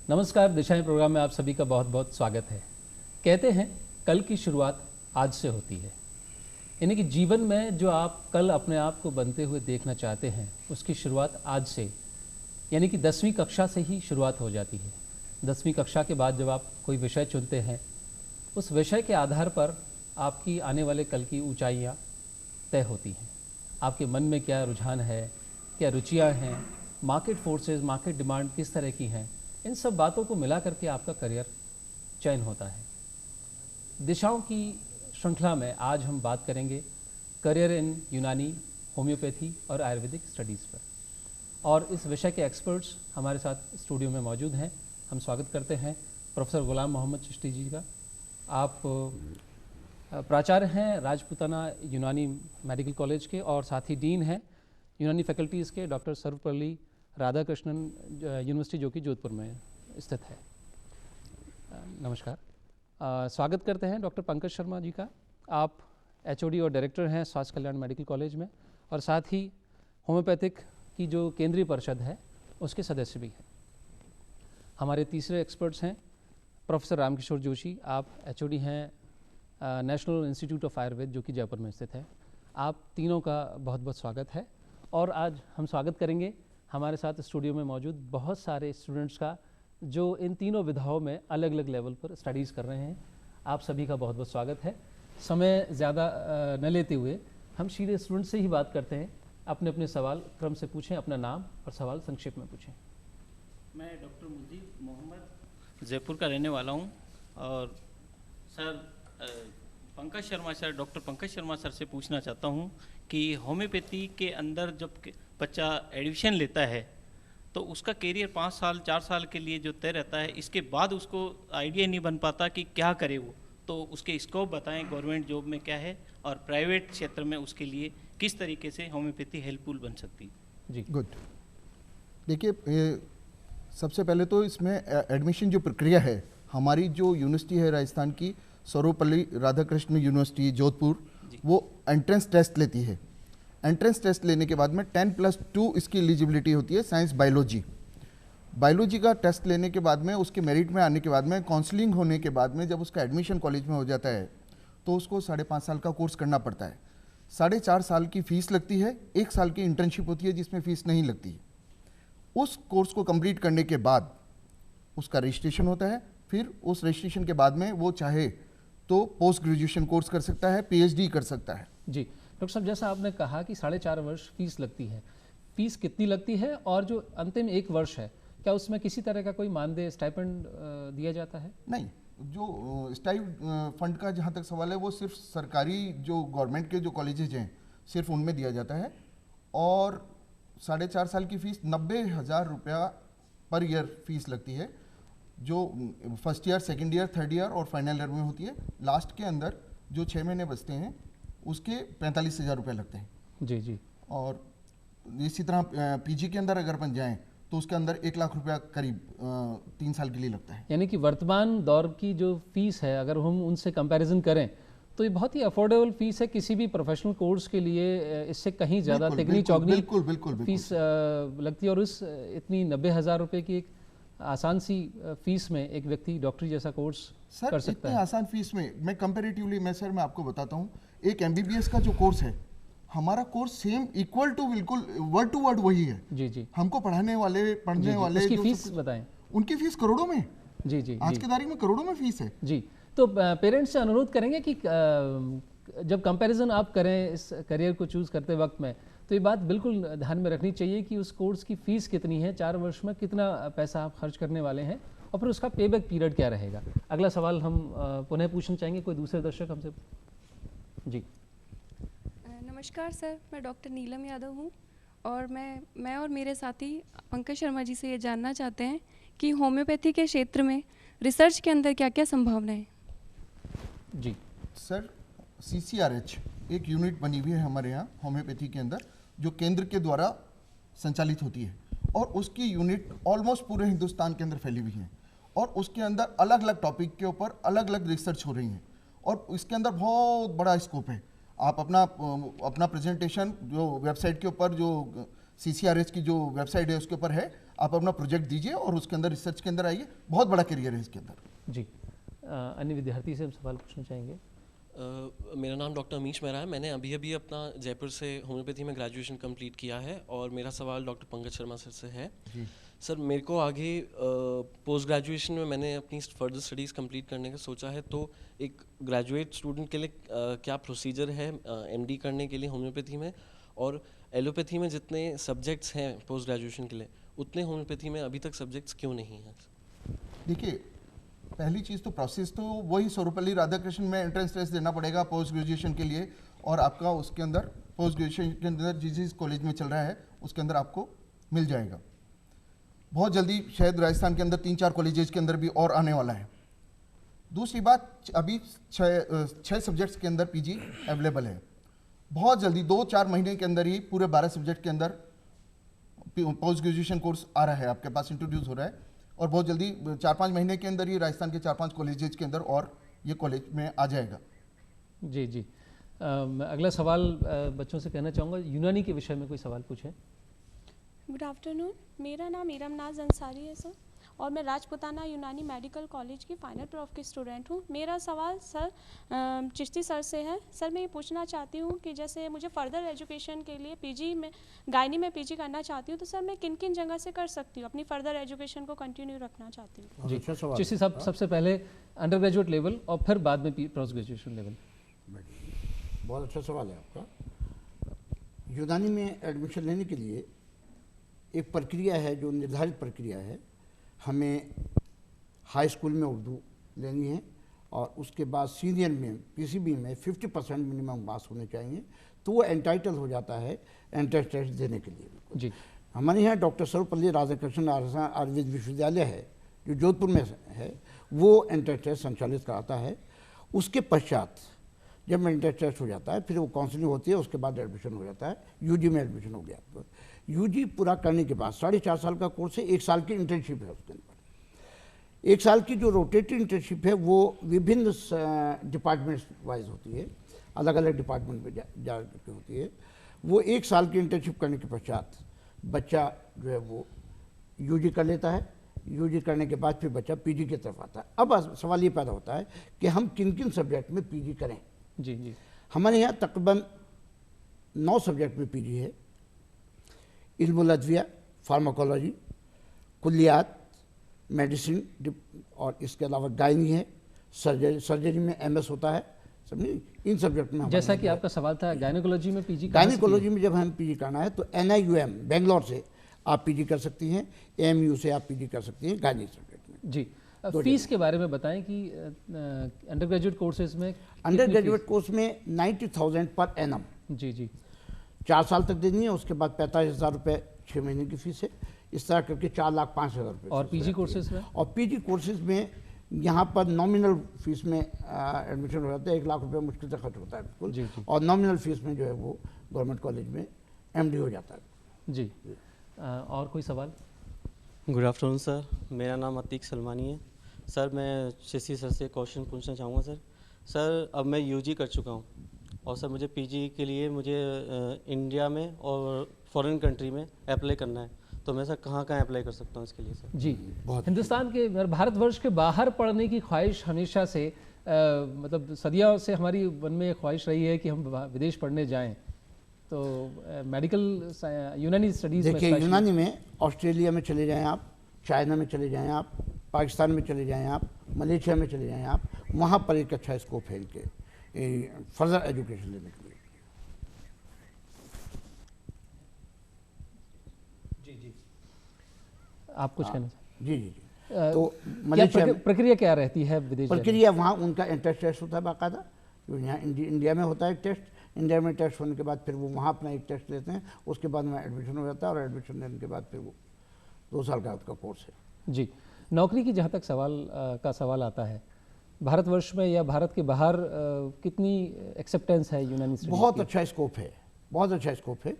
नमस्कार, दिशाएं प्रोग्राम में आप सभी का बहुत बहुत स्वागत है। कहते हैं कल की शुरुआत आज से होती है, यानी कि जीवन में जो आप कल अपने आप को बनते हुए देखना चाहते हैं उसकी शुरुआत आज से, यानी कि 10वीं कक्षा से ही शुरुआत हो जाती है। 10वीं कक्षा के बाद जब आप कोई विषय चुनते हैं, उस विषय के आधार पर आपकी आने वाले कल की ऊंचाइयां तय होती हैं। आपके मन में क्या रुझान है, क्या रुचियां हैं, मार्केट फोर्सेस, मार्केट डिमांड किस तरह की हैं, इन सब बातों को मिला करके आपका करियर चयन होता है। दिशाओं की श्रृंखला में आज हम बात करेंगे करियर इन यूनानी, होम्योपैथी और आयुर्वेदिक स्टडीज़ पर, और इस विषय के एक्सपर्ट्स हमारे साथ स्टूडियो में मौजूद हैं। हम स्वागत करते हैं प्रोफेसर गुलाम मोहम्मद चिश्ती जी का। आप प्राचार्य हैं राजपूताना यूनानी मेडिकल कॉलेज के और साथ ही डीन हैं यूनानी फैकल्टीज़ के डॉक्टर सर्वपल्ली राधाकृष्णन यूनिवर्सिटी, जो कि जोधपुर में स्थित है। नमस्कार। स्वागत करते हैं डॉक्टर पंकज शर्मा जी का। आप एचओडी और डायरेक्टर हैं स्वास्थ्य कल्याण मेडिकल कॉलेज में, और साथ ही होम्योपैथिक की जो केंद्रीय परिषद है उसके सदस्य भी हैं। हमारे तीसरे एक्सपर्ट्स हैं प्रोफेसर रामकिशोर जोशी। आप एचओडी हैं नेशनल इंस्टीट्यूट ऑफ आयुर्वेद, जो कि जयपुर में स्थित है। आप तीनों का बहुत बहुत स्वागत है। और आज हम स्वागत करेंगे हमारे साथ स्टूडियो में मौजूद बहुत सारे स्टूडेंट्स का, जो इन तीनों विधाओं में अलग अलग लेवल पर स्टडीज़ कर रहे हैं। आप सभी का बहुत बहुत स्वागत है। समय ज़्यादा न लेते हुए हम सीधे स्टूडेंट से ही बात करते हैं। अपने अपने सवाल क्रम से पूछें, अपना नाम और सवाल संक्षेप में पूछें। मैं डॉक्टर मुजीब मोहम्मद जयपुर का रहने वाला हूं, और sir Pankaj Sharma sir, doctor Pankaj Sharma sir से पूछना चाहता हूं कि होम्योपैथी के अंदर जब बच्चा एडमिशन लेता है तो उसका कैरियर 5 साल 4 साल के लिए जो तय रहता है, इसके बाद उसको आइडिया नहीं बन पाता कि क्या करे वो, तो उसके स्कोप बताएं, गवर्नमेंट जॉब में क्या है और प्राइवेट क्षेत्र में उसके लिए किस तरीके से होम्योपैथी हेल्पफुल बन सकती है। जी गुड। देखिए, सबसे पहले तो इसमें एडमिशन जो प्रक्रिया है, हमारी जो यूनिवर्सिटी है राजस्थान की सर्वपल्ली राधाकृष्ण यूनिवर्सिटी जोधपुर, वो एंट्रेंस टेस्ट लेती है। एंट्रेंस टेस्ट लेने के बाद में 10+2 इसकी एलिजिबिलिटी होती है, साइंस बायोलॉजी का टेस्ट लेने के बाद में उसके मेरिट में आने के बाद में काउंसलिंग होने के बाद में जब उसका एडमिशन कॉलेज में हो जाता है तो उसको 5.5 साल का कोर्स करना पड़ता है। 4.5 साल की फीस लगती है, 1 साल की इंटर्नशिप होती है जिसमें फीस नहीं लगती है। उस कोर्स को कंप्लीट करने के बाद उसका रजिस्ट्रेशन होता है। फिर उस रजिस्ट्रेशन के बाद में वो चाहे तो पोस्ट ग्रेजुएशन कोर्स कर सकता है, पीएचडी कर सकता है। जी डॉक्टर साहब, जैसा आपने कहा कि 4.5 वर्ष फीस लगती है, फीस कितनी लगती है, और जो अंतिम 1 वर्ष है क्या उसमें किसी तरह का कोई मानदेय स्टाइपेंड दिया जाता है? नहीं, जो स्टाइप फंड का जहाँ तक सवाल है वो सिर्फ सरकारी जो गवर्नमेंट के जो कॉलेजेज हैं सिर्फ उनमें दिया जाता है। और 4.5 साल की फ़ीस 90,000 रुपया पर ईयर फीस लगती है, जो first year, second year, third year और फाइनल ईयर में होती है। लास्ट के अंदर जो 6 महीने बचते हैं उसके 45,000 रुपये लगते हैं। जी जी। और इसी तरह पीजी के अंदर अगर अपन जाएँ तो उसके अंदर 1 लाख रुपया करीब 3 साल के लिए लगता है। यानी कि वर्तमान दौर की जो फीस है, अगर हम उनसे कंपैरिजन करें तो ये बहुत ही अफोर्डेबल फीस है किसी भी प्रोफेशनल कोर्स के लिए। इससे कहीं ज़्यादा तिगनी चौगनी फीस लगती है, और उस इतनी 90,000 रुपये की एक आसान सी फीस में एक व्यक्ति डॉक्टरी जैसा कोर्स कर सकता है। आसान फीस में मैं कंपैरेटिवली मैं आपको बताता हूँ, एक एमबीबीएस का जो कोर्स है, हमारा कोर्स सेम इक्वल टू बिल्कुल वर्ड टू वर्ड वही है। जी जी। हमको पढ़ने वाले उसकी फीस बताएं। उनकी फीस करोड़ों में। जी जी। आज की तारीख में करोड़ों में फीस है। जी, तो पेरेंट्स से अनुरोध करेंगे कि जब कंपैरिजन आप करें इस करियर को चूज़ करते वक्त में, तो ये बात बिल्कुल ध्यान में रखनी चाहिए कि उस कोर्स की फ़ीस कितनी है, 4 वर्ष में कितना पैसा आप खर्च करने वाले हैं, और फिर उसका पेबैक पीरियड क्या रहेगा। अगला सवाल हम पुनः पूछना चाहेंगे, कोई दूसरे दर्शक हमसे। जी नमस्कार सर, मैं डॉक्टर नीलम यादव हूँ, और मैं और मेरे साथी पंकज शर्मा जी से ये जानना चाहते हैं कि होम्योपैथी के क्षेत्र में रिसर्च के अंदर क्या क्या संभावना है। जी सर, CCRH एक यूनिट बनी हुई है हमारे यहाँ होम्योपैथी के अंदर, जो केंद्र के द्वारा संचालित होती है, और उसकी यूनिट ऑलमोस्ट पूरे हिंदुस्तान के अंदर फैली हुई है, और उसके अंदर अलग अलग टॉपिक के ऊपर अलग अलग रिसर्च हो रही हैं, और इसके अंदर बहुत बड़ा स्कोप है। आप अपना प्रेजेंटेशन जो वेबसाइट के ऊपर, जो CCRH की जो वेबसाइट है उसके ऊपर है, आप अपना प्रोजेक्ट दीजिए और उसके अंदर रिसर्च के अंदर आइए, बहुत बड़ा करियर है इसके अंदर। जी, अन्य विद्यार्थी से हम सवाल पूछना चाहेंगे। मेरा नाम डॉक्टर अमीश मेहरा है। मैंने अभी अभी अपना जयपुर से होम्योपैथी में ग्रेजुएशन कंप्लीट किया है और मेरा सवाल डॉक्टर पंकज शर्मा सर से है। जी सर, मेरे को आगे पोस्ट ग्रेजुएशन में मैंने अपनी फर्दर स्टडीज़ कंप्लीट करने का सोचा है, तो एक ग्रेजुएट स्टूडेंट के लिए क्या प्रोसीजर है एमडी करने के लिए होम्योपैथी में, और एलोपैथी में जितने सब्जेक्ट्स हैं पोस्ट ग्रेजुएशन के लिए उतने होम्योपैथी में अभी तक सब्जेक्ट्स क्यों नहीं हैं? देखिए, पहली चीज़ तो प्रोसेस तो वही सर्वपल्ली राधाकृष्ण में एंट्रेंस टेस्ट देना पड़ेगा पोस्ट ग्रेजुएशन के लिए, और आपका उसके अंदर पोस्ट ग्रेजुएशन के अंदर जिस कॉलेज में चल रहा है उसके अंदर आपको मिल जाएगा। बहुत जल्दी शायद राजस्थान के अंदर 3-4 कॉलेजेस के अंदर भी और आने वाला है। दूसरी बात, अभी 6 सब्जेक्ट्स के अंदर पीजी अवेलेबल है। बहुत जल्दी 2-4 महीने के अंदर ही पूरे 12 सब्जेक्ट के अंदर पोस्ट ग्रेजुएशन कोर्स आ रहा है, आपके पास इंट्रोड्यूस हो रहा है, और बहुत जल्दी 4-5 महीने के अंदर ही राजस्थान के 4-5 कॉलेजेस के अंदर और ये कॉलेज में आ जाएगा। जी जी, मैं अगला सवाल बच्चों से कहना चाहूँगा, यूनानी के विषय में कोई सवाल पूछें। गुड आफ्टरनून, मेरा नाम इरम नाज अंसारी है सर, और मैं राजपुताना यूनानी मेडिकल कॉलेज की फाइनल प्रॉफ की स्टूडेंट हूँ। मेरा सवाल सर चिश्ती सर से है। सर, मैं ये पूछना चाहती हूँ कि जैसे मुझे फर्दर एजुकेशन के लिए पीजी में गायनी में पीजी करना चाहती हूँ, तो सर मैं किन किन जगह से कर सकती हूँ? अपनी फर्दर एजुकेशन को कंटिन्यू रखना चाहती हूँ। जी, चिश्ती साहब, सबसे पहले अंडर ग्रेजुएट लेवल और फिर बाद में पोस्ट ग्रेजुएशन लेवल। बहुत अच्छा सवाल है आपका। यूनानी में एडमिशन लेने के लिए एक प्रक्रिया है, जो निर्धारित प्रक्रिया है। हमें हाई स्कूल में उर्दू लेनी है और उसके बाद सीनियर में पीसीबी में 50% मिनिमम पास होने चाहिए, तो वो एंटाइटल हो जाता है एंट्रेंस टेस्ट देने के लिए। जी, हमारे यहाँ डॉक्टर सर्वपल्ली राधाकृष्ण आयुर्वेद विश्वविद्यालय है जो जोधपुर में है, वो एंट्रेंस टेस्ट संचालित कराता है। उसके पश्चात जब एंट्रेंस टेस्ट हो जाता है, फिर वो काउंसलिंग होती है, उसके बाद एडमिशन हो जाता है। यूजी में एडमिशन हो गया तो यूजी पूरा करने के बाद 4.5 साल का कोर्स है, 1 साल की इंटर्नशिप है उसके अंदर। 1 साल की जो रोटेटरी इंटर्नशिप है वो विभिन्न डिपार्टमेंट्स वाइज होती है, अलग अलग डिपार्टमेंट में जा होती है। वो 1 साल की इंटर्नशिप करने के पश्चात बच्चा जो है वो यूजी कर लेता है। यूजी करने के बाद फिर बच्चा पीजी की तरफ आता है। अब सवाल ये पैदा होता है कि हम किन किन सब्जेक्ट में पीजी करें। जी जी, हमारे यहाँ तकरीबन 9 सब्जेक्ट में पीजी है। इल्मुल अद्विया, फार्माकोलॉजी, कुल्लियात, मेडिसिन, और इसके अलावा गायनी है, सर्जरी में एमएस होता है, समझे। इन सब्जेक्ट में जैसा कि आपका सवाल था, गायनेकोलॉजी में पीजी, गायनेकोलॉजी में जब हम पीजी करना है तो NIUM बेंगलोर से आप पीजी कर सकती हैं, AMU से आप पीजी कर सकती हैं गायनी सब्जेक्ट में। जी, फीस के बारे में बताएं कि अंडर ग्रेजुएट कोर्सेज में, अंडर ग्रेजुएट कोर्स में 90,000 पर एनम जी जी 4 साल तक देनी है। उसके बाद 45,000 रुपये 6 महीने की फीस है। इस तरह करके 4,05,000 रुपये। और पीजी कोर्सेज में, और पीजी कोर्सेज में यहाँ पर नॉमिनल फीस में एडमिशन हो जाता है, 1 लाख रुपये मुश्किल से खर्च होता है बिल्कुल। जी जी, और नॉमिनल फीस में जो है वो गवर्नमेंट कॉलेज में MD हो जाता है। जी। और कोई सवाल? गुड आफ्टरनून सर, मेरा नाम अतीक सलमानी है। सर, मैं चिश्ती सर से क्वेश्चन पूछना चाहूँगा। सर अब मैं यूजी कर चुका हूँ और सर मुझे पीजी के लिए मुझे इंडिया में और फॉरेन कंट्री में अप्लाई करना है, तो मैं सर कहाँ अप्लाई कर सकता हूँ इसके लिए सर? जी, हिंदुस्तान के, भारतवर्ष के बाहर पढ़ने की ख्वाहिश हमेशा से मतलब सदियों से हमारी मन में ख्वाहिश रही है कि हम विदेश पढ़ने जाएं। तो मेडिकल यूनानी स्टडीज़ में, देखिए यूनानी में ऑस्ट्रेलिया में चले जाएं आप, चाइना में चले जाएं आप, पाकिस्तान में चले जाएं आप, मलेशिया में चले जाएं आप, वहाँ पर एक अच्छा स्कोप है इनके फर्दर एजुकेशन लेने के लिए। जी जी, आप कुछ कहना चाहें? जी जी जी। तो मलेशिया प्रक्रिया क्या रहती है विदेश? प्रक्रिया वहाँ उनका एंट्रेंस टेस्ट होता है बाकायदा, जो यहाँ इंडिया में होता है एक टेस्ट। इंडिया में टेस्ट होने के बाद फिर वो वहाँ अपना एक टेस्ट लेते हैं, उसके बाद में एडमिशन हो जाता है, और एडमिशन लेने के बाद फिर वो 2 साल का उसका कोर्स है। जी, नौकरी की जहाँ तक सवाल आता है, भारतवर्ष में या भारत के बाहर कितनी एक्सेप्टेंस है यूनानी स्टडीज की? बहुत अच्छा स्कोप है, बहुत अच्छा स्कोप है।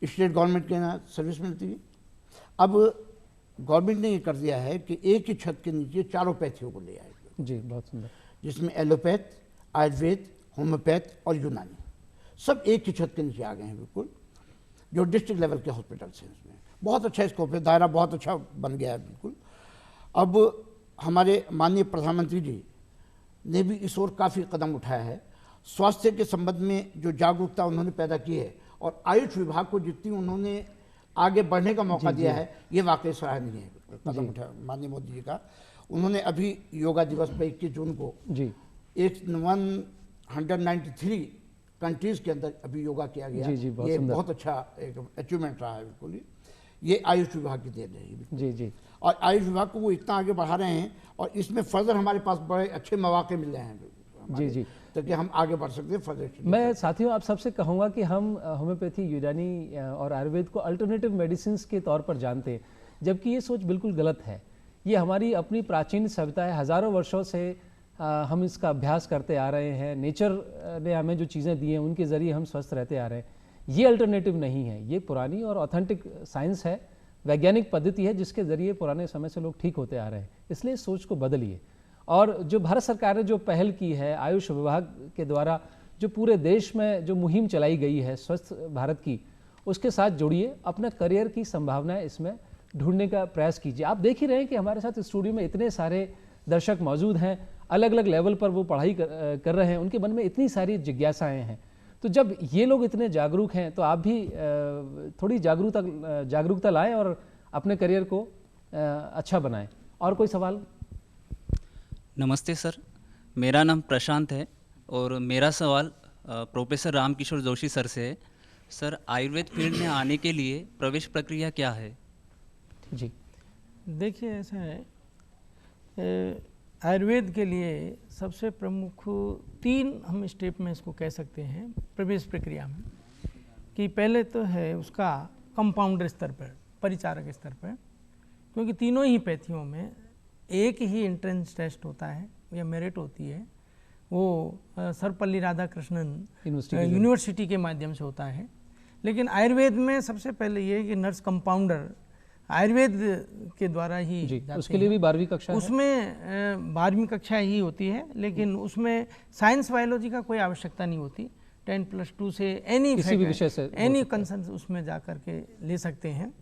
स्टेट गवर्नमेंट के यहाँ सर्विस मिलती है। अब गवर्नमेंट ने ये कर दिया है कि एक ही छत के नीचे 4 पैथियों को ले आएगी। जी, बहुत सुंदर। जिसमें एलोपैथ, आयुर्वेद, होम्योपैथ और यूनानी सब एक ही छत के नीचे आ गए हैं बिल्कुल, जो डिस्ट्रिक्ट लेवल के हॉस्पिटल्स हैं। इसमें बहुत अच्छा स्कोप है, दायरा बहुत अच्छा बन गया है बिल्कुल। अब हमारे माननीय प्रधानमंत्री जी ने भी इस ओर काफ़ी कदम उठाया है। स्वास्थ्य के संबंध में जो जागरूकता उन्होंने पैदा की है और आयुष विभाग को जितनी उन्होंने आगे बढ़ने का मौका दिया है, ये वाकई सराहनीय है कदम उठाया माननीय मोदी जी का। उन्होंने अभी योगा दिवस पर 21 जून को 193 कंट्रीज़ के अंदर अभी योगा किया गया। ये बहुत अच्छा एक अचीवमेंट रहा है बिल्कुल ही। ये आयुष विभाग की देन है जी जी। और आयुष विभाग को वो इतना आगे बढ़ा रहे हैं और इसमें फर्दर हमारे पास बड़े अच्छे मौके मिल रहे हैं जी जी, ताकि हम आगे बढ़ सकते हैं फर्दर। मैं साथियों आप सबसे कहूँगा कि हम होम्योपैथी, यूनानी और आयुर्वेद को अल्टरनेटिव मेडिसिन के तौर पर जानते हैं, जबकि ये सोच बिल्कुल गलत है। ये हमारी अपनी प्राचीन सभ्यता है, हज़ारों वर्षों से हम इसका अभ्यास करते आ रहे हैं। नेचर ने हमें जो चीज़ें दी हैं उनके ज़रिए हम स्वस्थ रहते आ रहे हैं। ये अल्टरनेटिव नहीं है, ये पुरानी और ऑथेंटिक साइंस है, वैज्ञानिक पद्धति है जिसके ज़रिए पुराने समय से लोग ठीक होते आ रहे हैं। इसलिए इस सोच को बदलिए। और जो भारत सरकार ने जो पहल की है आयुष विभाग के द्वारा, जो पूरे देश में जो मुहिम चलाई गई है स्वस्थ भारत की, उसके साथ जुड़िए, अपना करियर की संभावनाएं इसमें ढूंढने का प्रयास कीजिए। आप देख ही रहे हैं कि हमारे साथ स्टूडियो में इतने सारे दर्शक मौजूद हैं, अलग अलग लेवल पर वो पढ़ाई कर रहे हैं, उनके मन में इतनी सारी जिज्ञासाएं हैं। तो जब ये लोग इतने जागरूक हैं तो आप भी थोड़ी जागरूकता लाएं और अपने करियर को अच्छा बनाएं। और कोई सवाल? नमस्ते सर, मेरा नाम प्रशांत है और मेरा सवाल प्रोफेसर रामकिशोर जोशी सर से है। सर, आयुर्वेद फील्ड में आने के लिए प्रवेश प्रक्रिया क्या है? जी देखिए, ऐसा है, आयुर्वेद के लिए सबसे प्रमुख 3 हम स्टेप में इसको कह सकते हैं प्रवेश प्रक्रिया में, कि पहले तो है उसका कंपाउंडर स्तर पर, परिचारक स्तर पर, क्योंकि तीनों ही पैथियों में एक ही एंट्रेंस टेस्ट होता है या मेरिट होती है, वो सर्वपल्ली राधाकृष्णन यूनिवर्सिटी के माध्यम से होता है। लेकिन आयुर्वेद में सबसे पहले ये कि नर्स कंपाउंडर आयुर्वेद के द्वारा ही जाते उसके लिए भी 12वीं कक्षा उसमें 12वीं कक्षा ही होती है, लेकिन उसमें साइंस बायोलॉजी का कोई आवश्यकता नहीं होती। 10+2 से किसी भी विषय से एनी कंसर्न उसमें जा कर के ले सकते हैं।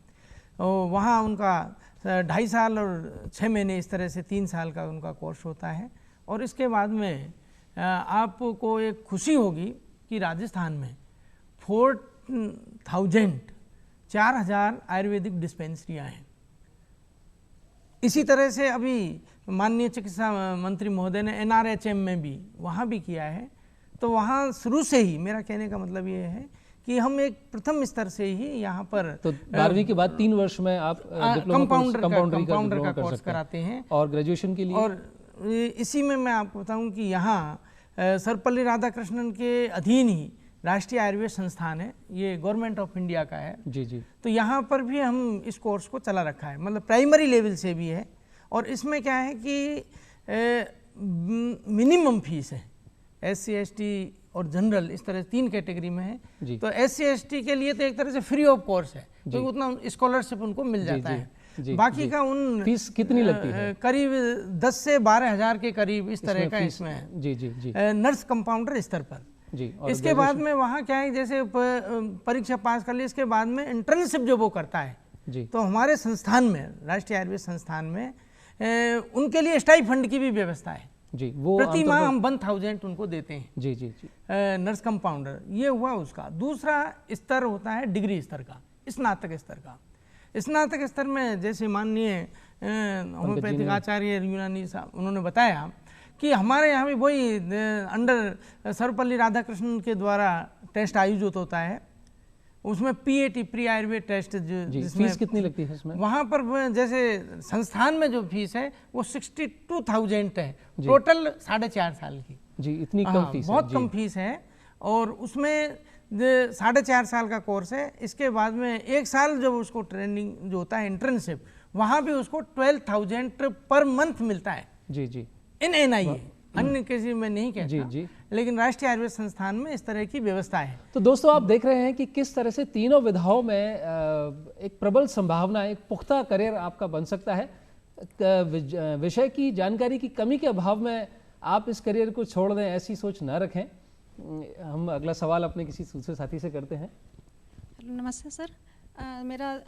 और वहाँ उनका 2.5 साल और 6 महीने इस तरह से 3 साल का उनका कोर्स होता है। और इसके बाद में आपको एक खुशी होगी कि राजस्थान में 4,000 आयुर्वेदिक डिस्पेंसरियाँ हैं। इसी तरह से अभी माननीय चिकित्सा मंत्री महोदय ने NRHM में भी वहाँ भी किया है। तो वहाँ शुरू से ही मेरा कहने का मतलब ये है कि हम एक प्रथम स्तर से ही यहाँ पर तो 12वीं के बाद 3 वर्ष में आप कंपाउंडर का कोर्स कराते हैं और ग्रेजुएशन के लिए। और इसी में मैं आपको बताऊं कि यहाँ सर्वपल्ली राधाकृष्णन के अधीन ही राष्ट्रीय आयुर्वेद संस्थान है, ये गवर्नमेंट ऑफ इंडिया का है। जी जी। तो यहाँ पर भी हम इस कोर्स को चला रखा है, मतलब प्राइमरी लेवल से भी है। और इसमें क्या है कि मिनिमम फीस है, SC ST और जनरल, इस तरह 3 कैटेगरी में है। तो SC ST के लिए तो एक तरह से फ्री ऑफ कोर्स है, तो उतना स्कॉलरशिप उनको मिल जाता है। बाकी का उन फीस कितनी लगती है? करीब 10 से 12 हज़ार के करीब इस तरह का इसमें है। जी जी जी। नर्स कंपाउंडर स्तर पर जी। इसके बाद में वहाँ क्या है, जैसे परीक्षा पास कर ली, इसके बाद में इंटर्नशिप जो वो करता है जी। तो हमारे संस्थान में, राष्ट्रीय आयुर्वेद संस्थान में उनके लिए स्टाइफंड की भी व्यवस्था है जी। वो प्रति माह हम 1000 उनको देते हैं। जी जी जी। नर्स कंपाउंडर ये हुआ उसका। दूसरा स्तर होता है डिग्री स्तर का, स्नातक स्तर का। स्नातक स्तर में जैसे माननीय होम्योपैथिक आचार्य यूनानी साहब उन्होंने बताया कि हमारे यहाँ भी वही अंडर सर्वपल्ली राधाकृष्णन के द्वारा टेस्ट आयोजित होता है, उसमें PAT प्री आयुर्वेद टेस्ट जिसमें फीस कितनी लगती है इसमें? वहाँ पर जैसे संस्थान में जो फीस है वो 62,000 है, टोटल 4.5 साल की। जी, इतनी कम फीस? बहुत कम फीस है। और उसमें 4.5 साल का कोर्स है। इसके बाद में 1 साल जब उसको ट्रेनिंग जो होता है इंटर्नशिप, वहाँ भी उसको 12,000 पर मंथ मिलता है। जी जी। इन NIA, अन्य किसी में नहीं कहता जी जी। लेकिन राष्ट्रीय आयुर्वेद संस्थान में इस तरह की व्यवस्था है। तो दोस्तों आप देख रहे हैं कि किस तरह से तीनों विधाओं में एक प्रबल संभावना, एक पुख्ता करियर आपका बन सकता है। विषय की जानकारी की कमी के अभाव में आप इस करियर को छोड़ दें, ऐसी सोच न रखें। हम अगला सवाल अपने किसी दूसरे साथी से करते हैं। नमस्ते सर, मेरा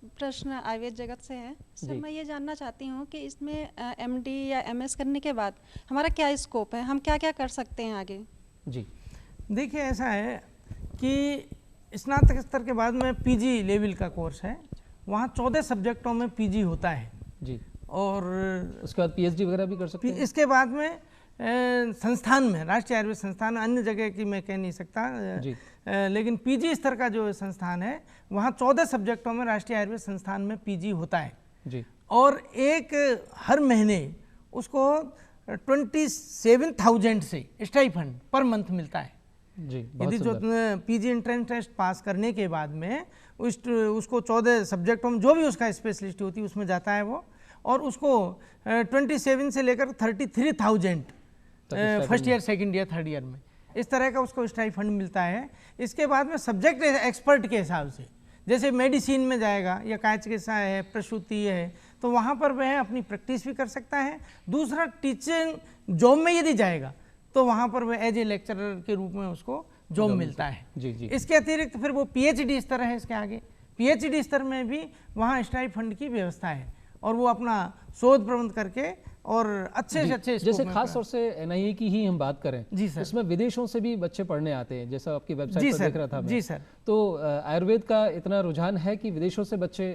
प्रश्न आयुर्वेद जगत से है सर। जी। मैं ये जानना चाहती हूँ कि इसमें एमडी या एमएस करने के बाद हमारा क्या स्कोप है, हम क्या क्या कर सकते हैं आगे? जी देखिए ऐसा है कि स्नातक स्तर के बाद में पीजी लेवल का कोर्स है, वहाँ 14 सब्जेक्टों में पीजी होता है जी, और उसके बाद पीएचडी वगैरह भी कर सकते हैं। इसके बाद में संस्थान में, राष्ट्रीय आयुर्वेद संस्थान, अन्य जगह की मैं कह नहीं सकता जी। लेकिन पीजी स्तर का जो संस्थान है वहाँ 14 सब्जेक्टों में राष्ट्रीय आयुर्वेद संस्थान में पीजी होता है जी। और एक हर महीने उसको 27,000 से स्टाइफंड पर मंथ मिलता है जी। यदि जो पीजी एंट्रेंस टेस्ट पास करने के बाद में उसको 14 सब्जेक्टों में जो भी उसका स्पेशलिस्ट होती है उसमें जाता है वो, और उसको 27 से लेकर 33,000 first year, second year, third year में इस तरह का उसको स्टाइफंड मिलता है। इसके बाद में सब्जेक्ट एक्सपर्ट के हिसाब से, जैसे मेडिसिन में जाएगा या काया चिकित्सा है, प्रसूति है, तो वहाँ पर वह अपनी प्रैक्टिस भी कर सकता है। दूसरा, टीचिंग जॉब में यदि जाएगा तो वहाँ पर वह एज ए लेक्चरर के रूप में उसको जॉब मिलता है। जी जी। इसके अतिरिक्त फिर वो पीएचडी स्तर है, इसके आगे पीएचडी स्तर में भी वहाँ स्टाइफंड की व्यवस्था है और वो अपना शोध प्रबंध करके और अच्छे से अच्छे, जैसे खास तौर से एनआईए की ही हम बात करें जी सर, इसमें विदेशों से भी बच्चे पढ़ने आते हैं, जैसा आपकी वेबसाइट पर देख रहा था मैं। जी सर। तो आयुर्वेद का इतना रुझान है कि विदेशों से बच्चे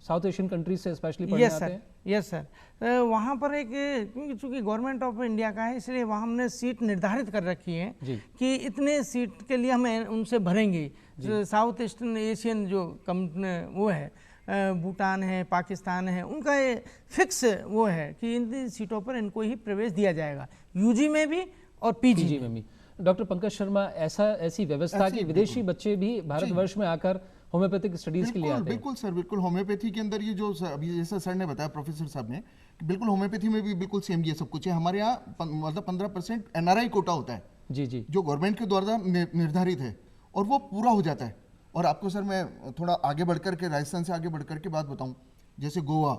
साउथ एशियन कंट्रीज से स्पेशली पढ़ने आते हैं। यस सर, वहाँ पर एक, क्योंकि चूँकि गवर्नमेंट ऑफ इंडिया का है इसलिए वहाँ हमने सीट निर्धारित कर रखी है कि इतने सीट के लिए हमें उनसे भरेंगे। साउथ ईस्टर्न एशियन जो कंपनी वो है, भूटान है, पाकिस्तान है, उनका ये फिक्स वो है कि इन सीटों पर इनको ही प्रवेश दिया जाएगा, यूजी में भी और पीजी में भी। डॉक्टर पंकज शर्मा, ऐसी व्यवस्था कि विदेशी बच्चे भी भारतवर्ष में आकर होम्योपैथिक स्टडीज के लिए आते हैं? बिल्कुल सर, बिल्कुल। होम्योपैथी के अंदर ये जो अभी जैसा सर ने बताया, प्रोफेसर साहब ने, कि बिल्कुल होम्योपैथी में भी बिल्कुल सेम ये सब कुछ है। हमारे यहाँ मतलब 15% एनआरआई कोटा होता है जी जी, जो गवर्नमेंट के द्वारा निर्धारित है और वो पूरा हो जाता है। और आपको सर मैं थोड़ा आगे बढ़कर के, राजस्थान से आगे बढ़कर के बात बताऊं, जैसे गोवा,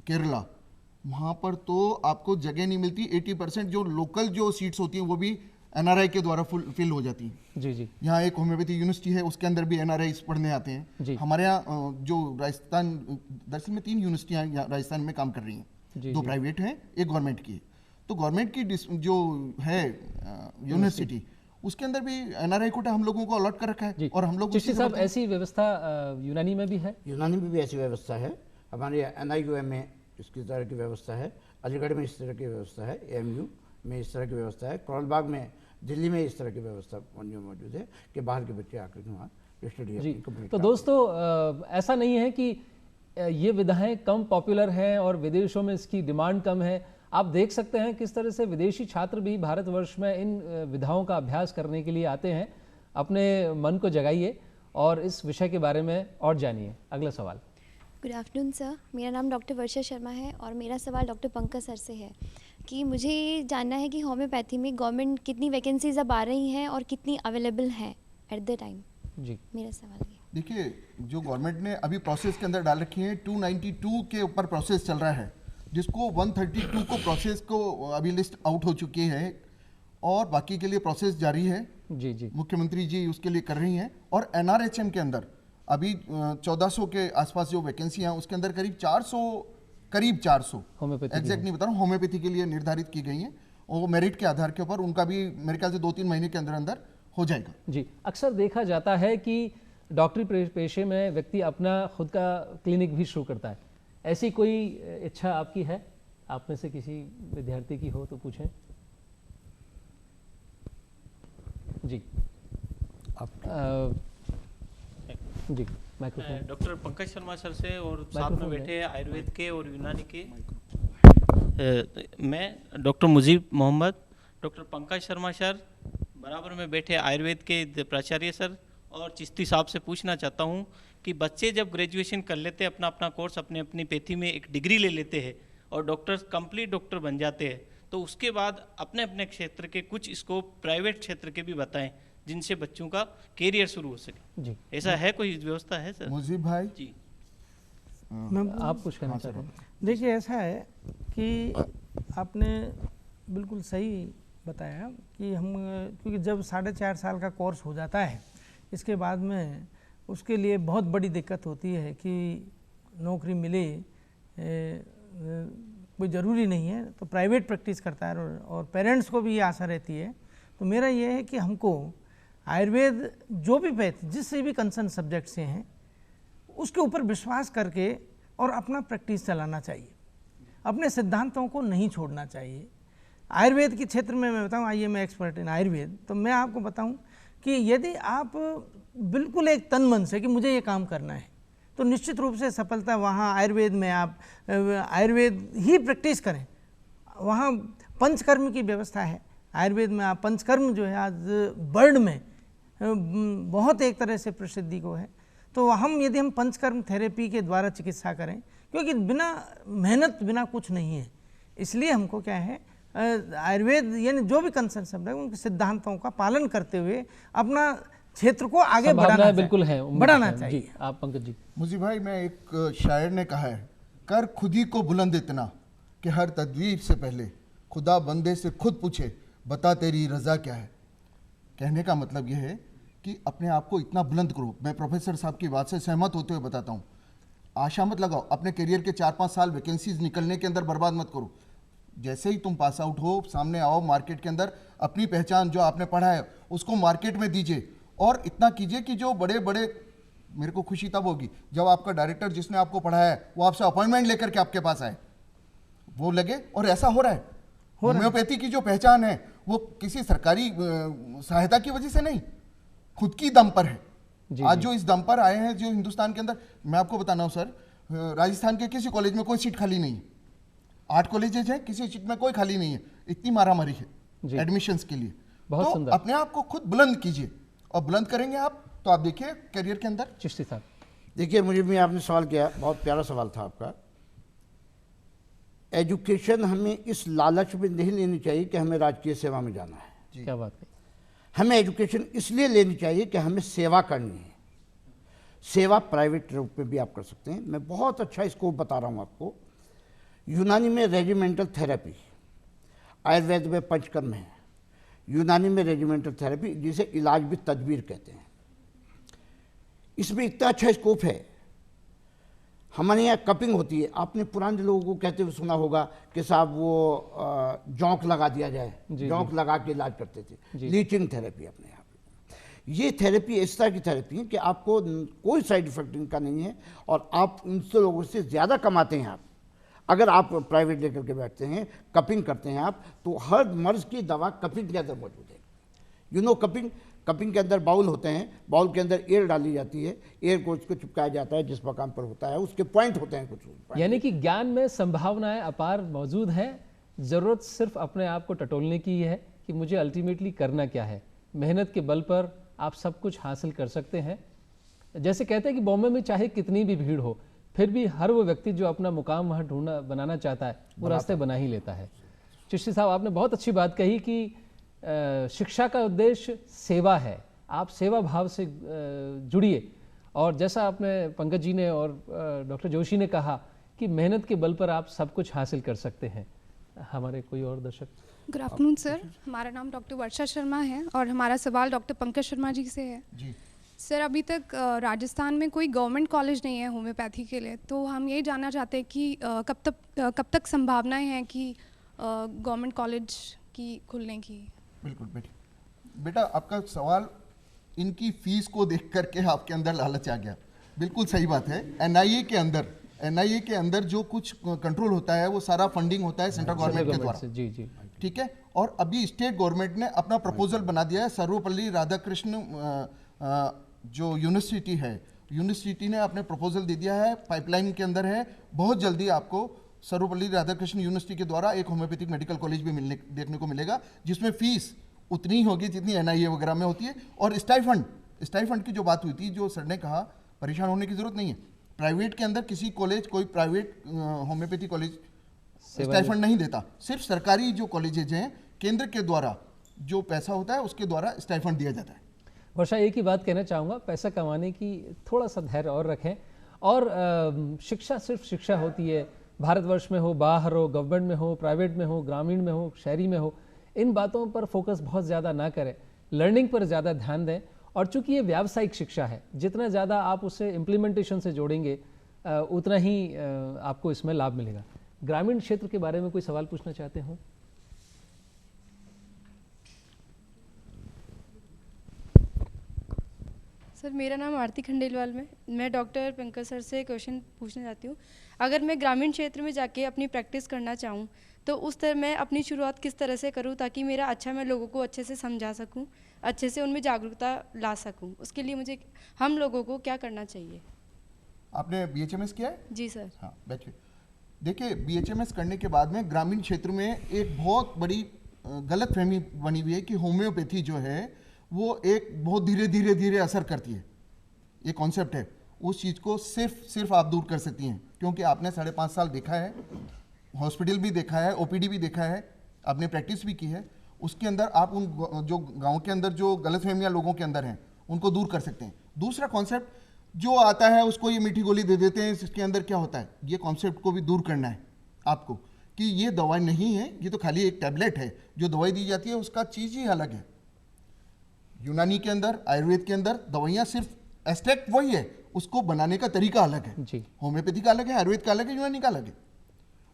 केरला, वहाँ पर तो आपको जगह नहीं मिलती। 80% जो लोकल जो सीट्स होती हैं वो भी एनआरआई के द्वारा फिल हो जाती हैं। जी जी। यहाँ एक होम्योपैथी यूनिवर्सिटी है, उसके अंदर भी एनआरआई पढ़ने आते हैं। हमारे यहाँ जो राजस्थान, दरअसल में 3 यूनिवर्सिटियाँ राजस्थान में काम कर रही हैं, 2 प्राइवेट हैं, 1 गवर्नमेंट की है। तो गवर्नमेंट की जो है यूनिवर्सिटी, उसके अंदर भी एनआरआई कोटा हम लोगों को अलॉट कर रखा है। और हम लोग साहब ऐसी व्यवस्था यूनानी में भी है? यूनानी में भी ऐसी व्यवस्था है, हमारे एनआईयूएम में इसकी तरह की व्यवस्था है, अलीगढ़ में इस तरह की व्यवस्था है, एएमयू में इस तरह की व्यवस्था है, करोलबाग में, दिल्ली में इस तरह की व्यवस्था मौजूद है कि बाहर के बच्चे आकर के वहाँ स्टडी कंप्लीट। तो दोस्तों, ऐसा नहीं है कि ये विधाएं कम पॉपुलर हैं और विदेशों में इसकी डिमांड कम है। आप देख सकते हैं किस तरह से विदेशी छात्र भी भारतवर्ष में इन विधाओं का अभ्यास करने के लिए आते हैं। अपने मन को जगाइए और इस विषय के बारे में और जानिए। अगला सवाल। गुड आफ्टरनून सर, मेरा नाम डॉक्टर वर्षा शर्मा है और मेरा सवाल डॉक्टर पंकज सर से है कि मुझे ये जानना है कि होम्योपैथी में गवर्नमेंट कितनी वैकेंसीज अब आ रही हैं और कितनी अवेलेबल हैं एट द टाइम। जी, मेरा सवाल ये। देखिए, जो गवर्नमेंट ने अभी प्रोसेस के अंदर डाल रखी है, 292 के ऊपर प्रोसेस चल रहा है, जिसको 132 को प्रोसेस को अभी लिस्ट आउट हो चुकी है और बाकी के लिए प्रोसेस जारी है। जी जी, मुख्यमंत्री जी उसके लिए कर रही हैं। और एनआरएचएम के अंदर अभी 1400 के आसपास जो वैकेंसी हैं, उसके अंदर करीब 400 होम्योपैथी, एग्जैक्ट नहीं बता रहा हूँ, होम्योपैथी के लिए निर्धारित की गई हैं और मेरिट के आधार के ऊपर उनका भी मेरे ख्याल से 2-3 महीने के अंदर अंदर हो जाएगा। जी, अक्सर देखा जाता है कि डॉक्टरी पेशे में व्यक्ति अपना खुद का क्लिनिक भी शुरू करता है। ऐसी कोई इच्छा आपकी है? आप में से किसी विद्यार्थी की हो तो पूछें। जी जी, microphone. Doctor Pankaj Sharma sir से और साथ में बैठे आयुर्वेद के और यूनानी के मैं doctor Mujib Mohammad, doctor Pankaj Sharma sir, बराबर में बैठे आयुर्वेद के प्राचार्य सर और चिश्ती साहब से पूछना चाहता हूँ कि बच्चे जब ग्रेजुएशन कर लेते हैं, अपना अपना कोर्स अपनी अपनी पैथी में एक डिग्री ले लेते हैं और डॉक्टर्स कंप्लीट डॉक्टर बन जाते हैं, तो उसके बाद अपने अपने क्षेत्र के कुछ स्कोप प्राइवेट क्षेत्र के भी बताएं जिनसे बच्चों का कैरियर शुरू हो सके। जी, ऐसा है कोई व्यवस्था है सर? मुजीब भाई जी, आप कुछ कहना चाहते हैं? देखिए, ऐसा है कि आपने बिल्कुल सही बताया कि हम, क्योंकि जब 4.5 साल का कोर्स हो जाता है, इसके बाद में उसके लिए बहुत बड़ी दिक्कत होती है कि नौकरी मिले कोई ज़रूरी नहीं है, तो प्राइवेट प्रैक्टिस करता है और पेरेंट्स को भी ये आशा रहती है। तो मेरा ये है कि हमको आयुर्वेद जो भी जिससे भी कंसर्न सब्जेक्ट से हैं उसके ऊपर विश्वास करके और अपना प्रैक्टिस चलाना चाहिए, अपने सिद्धांतों को नहीं छोड़ना चाहिए। आयुर्वेद के क्षेत्र में मैं बताऊं, आइए मैं एक्सपर्ट इन आयुर्वेद, तो मैं आपको बताऊं कि यदि आप बिल्कुल एक तन मन से कि मुझे ये काम करना है तो निश्चित रूप से सफलता वहाँ आयुर्वेद में आप आयुर्वेद ही प्रैक्टिस करें। वहाँ पंचकर्म की व्यवस्था है आयुर्वेद में। आप पंचकर्म जो है आज वर्ल्ड में बहुत एक तरह से प्रसिद्धि को है, तो यदि हम पंचकर्म थेरेपी के द्वारा चिकित्सा करें, क्योंकि बिना मेहनत बिना कुछ नहीं है, इसलिए हमको क्या है आयुर्वेद यानी जो भी कंसर्न शब्द है उनके सिद्धांतों का पालन करते हुए अपना क्षेत्र को आगे बढ़ाना बिल्कुल है, बढ़ाना चाहिए। आप पंकज जी। मुझे भाई, मैं एक शायर ने कहा है, कर खुद ही को बुलंद इतना कि हर तदवीर से पहले खुदा बंदे से खुद पूछे बता तेरी रजा क्या है। कहने का मतलब यह है कि अपने आप को इतना बुलंद करो। मैं प्रोफेसर साहब की बात से सहमत होते हुए बताता हूँ, आशा मत लगाओ, अपने करियर के 4-5 साल वैकेंसीज निकलने के अंदर बर्बाद मत करो। जैसे ही तुम पास आउट हो, सामने आओ मार्केट के अंदर, अपनी पहचान जो आपने पढ़ा है उसको मार्केट में दीजिए और इतना कीजिए कि जो बड़े बड़े, मेरे को खुशी तब होगी जब आपका डायरेक्टर जिसने आपको पढ़ाया है वो आपसे अपॉइंटमेंट लेकर के आपके पास आए, वो लगे। और ऐसा हो रहा है। होम्योपैथी की जो पहचान है वो किसी सरकारी सहायता की वजह से नहीं, खुद की दम पर है। आज जो इस दम पर आए हैं जो हिंदुस्तान के अंदर, मैं आपको बताना हूँ सर, राजस्थान के किसी कॉलेज में कोई सीट खाली नहीं है, 8 कॉलेजेज हैं, किसी सीट में कोई खाली नहीं है। इतनी मारामारी है एडमिशंस के लिए। बहुत तो अपने आप को खुद बुलंद कीजिए, और बुलंद करेंगे आप तो आप देखिए करियर के अंदर। चिश्ती साहब देखिए, मुझे भी आपने सवाल किया, बहुत प्यारा सवाल था आपका। एजुकेशन हमें इस लालच में नहीं लेनी चाहिए कि हमें राजकीय सेवा में जाना है। क्या बात है। हमें एजुकेशन इसलिए लेनी चाहिए कि हमें सेवा करनी है। सेवा प्राइवेट रूप में भी आप कर सकते हैं। मैं बहुत अच्छा स्कोप बता रहा हूँ आपको। यूनानी में रेजिमेंटल थेरेपी, आयुर्वेद में पंचकर्म है, यूनानी में रेजिमेंटल थेरेपी, जिसे इलाज भी तदबीर कहते हैं। इसमें इतना अच्छा स्कोप है। हमारे यहाँ कपिंग होती है, आपने पुराने लोगों को कहते हुए सुना होगा कि साहब वो जौंक लगा दिया जाए, जौंक लगा के इलाज करते थे। लीचिंग थेरेपी अपने यहाँ पे, ये थेरेपी इस तरह की थेरेपी है कि आपको कोई साइड इफेक्ट इनका नहीं है और आप उनसे लोगों से ज़्यादा कमाते हैं। आप अगर आप प्राइवेट लेकर के बैठते हैं, कपिंग करते हैं आप, तो हर मर्ज की दवा कपिंग के अंदर मौजूद है। यू नो कपिंग के अंदर बाउल होते हैं, बाउल के अंदर एयर डाली जाती है, एयर को उसको चिपकाया जाता है जिस मकाम पर होता है, उसके पॉइंट होते हैं कुछ। यानी कि ज्ञान में संभावनाएं अपार मौजूद हैं, ज़रूरत सिर्फ अपने आप को टटोलने की है कि मुझे अल्टीमेटली करना क्या है। मेहनत के बल पर आप सब कुछ हासिल कर सकते हैं। जैसे कहते हैं कि बॉम्बे में चाहे कितनी भी भीड़ हो, फिर भी हर वो व्यक्ति जो अपना मुकाम वहाँ बनाना चाहता है वो रास्ते बना ही लेता है। चिश्ती साहब, आपने बहुत अच्छी बात कही कि शिक्षा का उद्देश्य सेवा है। आप सेवा भाव से जुड़िए, और जैसा आपने पंकज जी ने और डॉक्टर जोशी ने कहा कि मेहनत के बल पर आप सब कुछ हासिल कर सकते हैं। हमारे कोई और दर्शक। गुड आफ्टरनून सर, हमारा नाम डॉक्टर वर्षा शर्मा है और हमारा सवाल डॉक्टर पंकज शर्मा जी से है। जी सर, अभी तक राजस्थान में कोई गवर्नमेंट कॉलेज नहीं है होम्योपैथी के लिए, तो हम यही जानना चाहते हैं कि कब तक संभावनाएं हैं कि गवर्नमेंट कॉलेज की खुलने की। बिल्कुल बेटा, आपका सवाल इनकी फीस को देख करके आपके अंदर लालच आ गया। बिल्कुल सही बात है। एनआईए के अंदर जो कुछ कंट्रोल होता है वो सारा फंडिंग होता है सेंट्रल गवर्नमेंट के द्वारा। जी जी, ठीक है। और अभी स्टेट गवर्नमेंट ने अपना प्रपोजल बना दिया है। सर्वपल्ली राधाकृष्ण जो यूनिवर्सिटी है, यूनिवर्सिटी ने अपने प्रपोजल दे दिया है, पाइपलाइन के अंदर है। बहुत जल्दी आपको सर्वपल्ली राधाकृष्ण यूनिवर्सिटी के द्वारा एक होम्योपैथिक मेडिकल कॉलेज भी देखने को मिलेगा, जिसमें फीस उतनी होगी जितनी एनआईए वगैरह में होती है। और स्टाइफंड की जो बात हुई थी, जो सर ने कहा, परेशान होने की जरूरत नहीं है। प्राइवेट के अंदर किसी कॉलेज, कोई प्राइवेट होम्योपैथी कॉलेज स्टाइफंड नहीं देता। सिर्फ सरकारी जो कॉलेजेज हैं, केंद्र के द्वारा जो पैसा होता है उसके द्वारा स्टाइफंड दिया जाता है। वर्षा, एक ही बात कहना चाहूँगा, पैसा कमाने की थोड़ा सा धैर्य और रखें। और शिक्षा सिर्फ शिक्षा होती है, भारतवर्ष में हो, बाहर हो, गवर्नमेंट में हो, प्राइवेट में हो, ग्रामीण में हो, शहरी में हो, इन बातों पर फोकस बहुत ज़्यादा ना करें, लर्निंग पर ज़्यादा ध्यान दें और चूंकि ये व्यावसायिक शिक्षा है, जितना ज़्यादा आप उसे इम्प्लीमेंटेशन से जोड़ेंगे उतना ही आपको इसमें लाभ मिलेगा। ग्रामीण क्षेत्र के बारे में कोई सवाल पूछना चाहते हो? सर मेरा नाम आरती खंडेलवाल में, मैं डॉक्टर पंकज सर से क्वेश्चन पूछना चाहती हूँ। अगर मैं ग्रामीण क्षेत्र में जाके अपनी प्रैक्टिस करना चाहूँ तो उस तरह मैं अपनी शुरुआत किस तरह से करूँ ताकि मेरा अच्छा मैं लोगों को अच्छे से समझा सकूँ, अच्छे से उनमें जागरूकता ला सकूँ? उसके लिए मुझे हम लोगों को क्या करना चाहिए? आपने BHMS किया है? जी सर। हाँ बैठिए। देखिए BHMS करने के बाद में ग्रामीण क्षेत्र में एक बहुत बड़ी गलतफहमी बनी हुई है कि होम्योपैथी जो है वो एक बहुत धीरे धीरे असर करती है। ये कॉन्सेप्ट है, उस चीज़ को सिर्फ आप दूर कर सकती हैं, क्योंकि आपने 5.5 साल देखा है, हॉस्पिटल भी देखा है, OPD भी देखा है, आपने प्रैक्टिस भी की है। उसके अंदर आप उन जो गांव के अंदर जो गलतफहमियां लोगों के अंदर हैं उनको दूर कर सकते हैं। दूसरा कॉन्सेप्ट जो आता है उसको ये मीठी गोली दे देते हैं, इसके अंदर क्या होता है, ये कॉन्सेप्ट को भी दूर करना है आपको कि ये दवाई नहीं है, ये तो खाली एक टैबलेट है। जो दवाई दी जाती है उसका चीज़ ही अलग है। यूनानी के अंदर, आयुर्वेद के अंदर दवाइयाँ सिर्फ एक्सट्रैक्ट वही है, उसको बनाने का तरीका अलग है जी। होम्योपैथी का अलग है, आयुर्वेद का अलग है, यूनानी का अलग है।